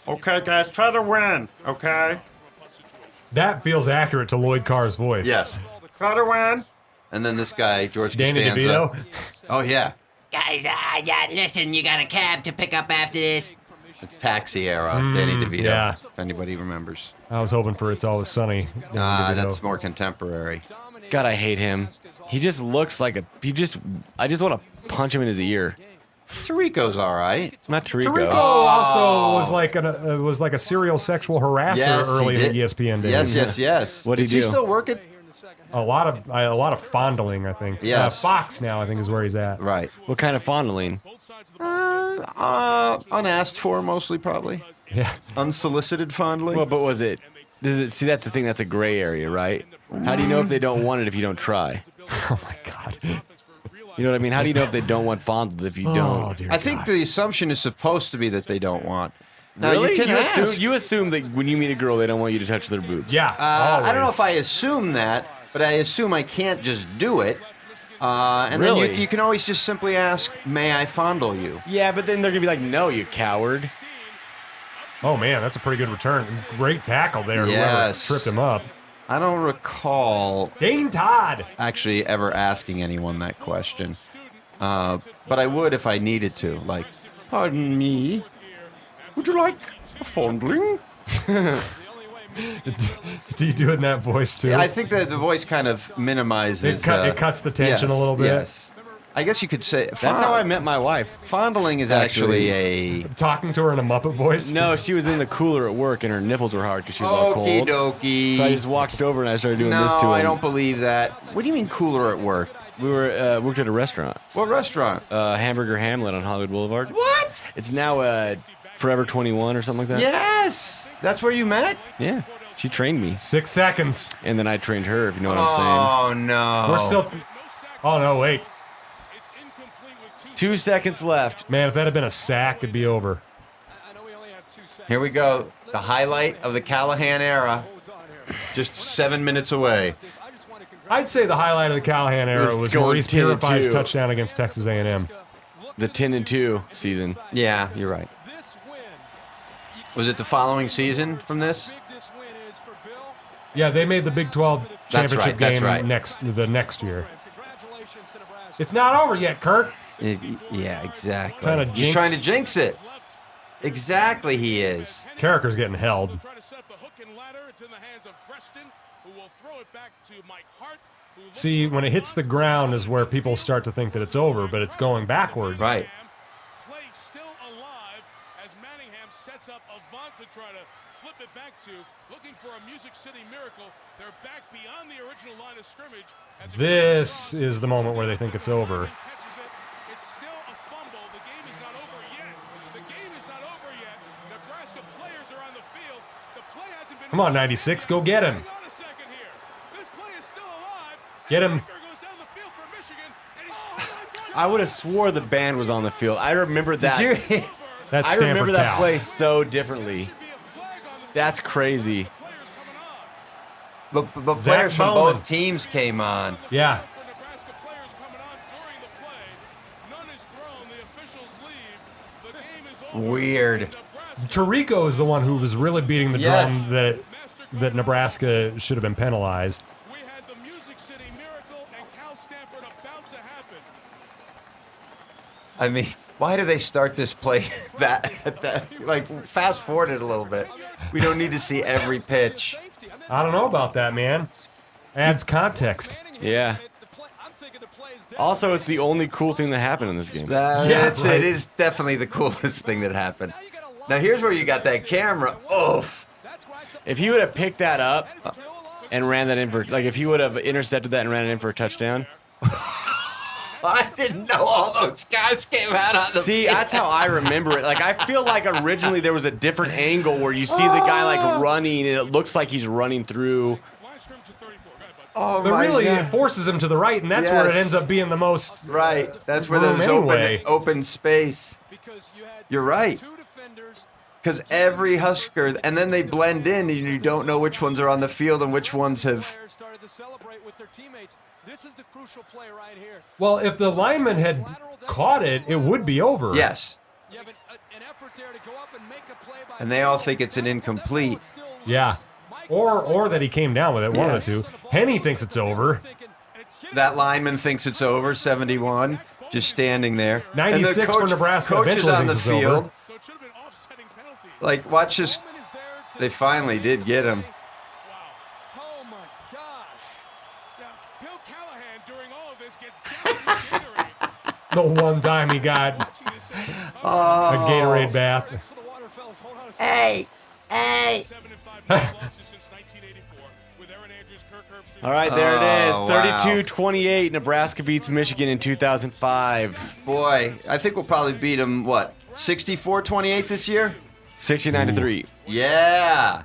Okay, guys, try to win, okay? That feels accurate to Lloyd Carr's voice. Yes. Try to win. And then this guy, George Danny Costanza. DeVito. Oh, yeah. Guys, listen, you got a cab to pick up after this. It's Taxi era, Danny DeVito. yeah. If anybody remembers. I was hoping for It's Always Sunny. Danny DeVito. That's more contemporary. God, I hate him. He just looks like I just want to punch him in his ear. Tarico's all right. Not Tarico. Tarico also was like a serial sexual harasser Yes, early he in the did. ESPN days. Yes. What'd he Is he do? still working? A lot of fondling, I think. Yes. Fox now, I think, is where he's at. Right. What kind of fondling? Both sides of the ball. Unasked for, mostly, probably. Yeah. Unsolicited fondling. Well, but was it? See, that's the thing. That's a gray area, right? How do you know if they don't want it if you don't try? Oh my God. You know what I mean? How do you know if they don't want fondled if you Oh, don't? dear I think God. the assumption is supposed to be that they don't want. Now, Really? you can ask. You assume that when you meet a girl, they don't want you to touch their boobs. Yeah. I don't know always. if I assume that, but I assume I can't just do it. And then Really? you can always just simply ask, "May I fondle you?" Yeah, but then they're gonna be like, "No, you coward." Oh man, that's a pretty good return. Great tackle there. Yes. Whoever tripped him up. I don't recall Dane Todd. actually ever asking anyone that question, but I would if I needed to. Like, pardon me, would you like a fondling? Do you do it in that voice too? Yeah, I think that the voice kind of minimizes. It cuts the tension yes, a little bit. Yes. I guess you could say That's how I met my wife. fondling is actually a Talking to her in a Muppet voice. No, she was in the cooler at work and her nipples were hard because she was all okie cold. dokie. So I just walked over and I started doing no, this to him. I don't believe that. What do you mean cooler at work? We were worked at a restaurant, What restaurant? Hamburger Hamlet on Hollywood Boulevard. What? It's now Forever 21 or something like that. Yes, that's where you met. Yeah. She trained me, 6 seconds. and then I trained her. If you know what I'm saying. Oh no. We're still. Oh no, wait, It's incomplete with 2 seconds left. man. If that had been a sack, it'd be over. I know we only have 2 seconds. Here we go. The highlight of the Callahan era. Just 7 minutes away. I just want to I'd say the highlight of the Callahan era was was going Maurice 10 and Purify's 2. touchdown against Texas A&M. The 10-2 season. Yeah, you're right. this win. Was it the following season from this? Big this win is for Bill. Yeah, they made the Big 12 That's championship right, that's game right. the next year. Congratulations to Nebraska. It's not over yet, Kirk. Yeah, exactly. Trying to He's jinx- trying to jinx it. Exactly, he is. Carricker's getting held. trying to set up the hook and ladder. It's in the hands of Preston, who will throw it back to Mike Hart. Who looks See, when it hits the ground is where people start to think that it's over, but it's going backwards. Right. Play still alive as Manningham sets up Avant to try to flip it back to, looking for a Music City miracle. They're back beyond the original line of scrimmage. As it This goes is the moment where they think it's over. catches it. It's still a fumble. The game is not over yet. The game is not over yet. Nebraska players are on the field. The play hasn't been. Come on, 96, go get him. Hang on a second here. This play is still alive. Get And him. Baker goes down the field for Michigan, and he's I would have swore the band was on the field. I remember that. Did you? That's I Stanford remember that Cal. play so differently. That's crazy. But Zach players from Bowman. both teams came on. Yeah. For Nebraska players coming on during the play. None is thrown. The officials leave. The game is over. Weird. Nebraska Tirico is the one who was really beating the Yes. drum that Nebraska should have been penalized. We had the Music City miracle and Cal Stanford about to happen. I mean, why do they start this play that like fast forward it a little bit? We don't need to see every pitch. I don't know about that, man. Adds context. Yeah. I'm thinking the play is dead. Also, it's the only cool thing that happened in this game. That's right. it is definitely the coolest thing that happened. Now here's where you got that camera. Oof. If he would have picked that up and ran that in for, like, if he would have intercepted that and ran it in for a touchdown. I didn't know all those guys came out on the See, field. that's how I remember it. Like, I feel like originally there was a different angle where you see the guy, like, running, and it looks like he's running through. Line scrimmage at 34. Go ahead, bud. Oh But my really, God. it forces him to the right, and that's where it Yes. ends up being the most. Right. That's where Room there's anyway. open space. Because you had You're right. 2 defenders. Because every Husker, and then they blend in, and you don't know which ones are on the field and which ones have. Players started to celebrate with their teammates. This is the crucial play right here. Well, if the lineman had caught it, it would be over. Yes. You have an effort there to go up and make a play by And they all think it's an incomplete. Yeah. Or that he came down with it. One Yes. of the two. Henny thinks it's over. That lineman thinks it's over. 71, just standing there. And the 96 for Nebraska Coach is eventually on the thinks it's over. field. So it should have been offsetting penalties. Like, watch this. They finally did get him. Oh my gosh. Now, Bill Callahan during all of this gets down to Gatorade. The one time he got Watching this say, a Gatorade bath. For the water fellas, hold on a second. Hey, hey. 7-5 losses since 1984 with Aaron Andrews, Kirk Herbstreit. All right, there it is. Oh, wow. 32-28. Nebraska beats Michigan in 2005. Boy, I think we'll probably beat them, what, 64-28 this year? 69-3. Yeah.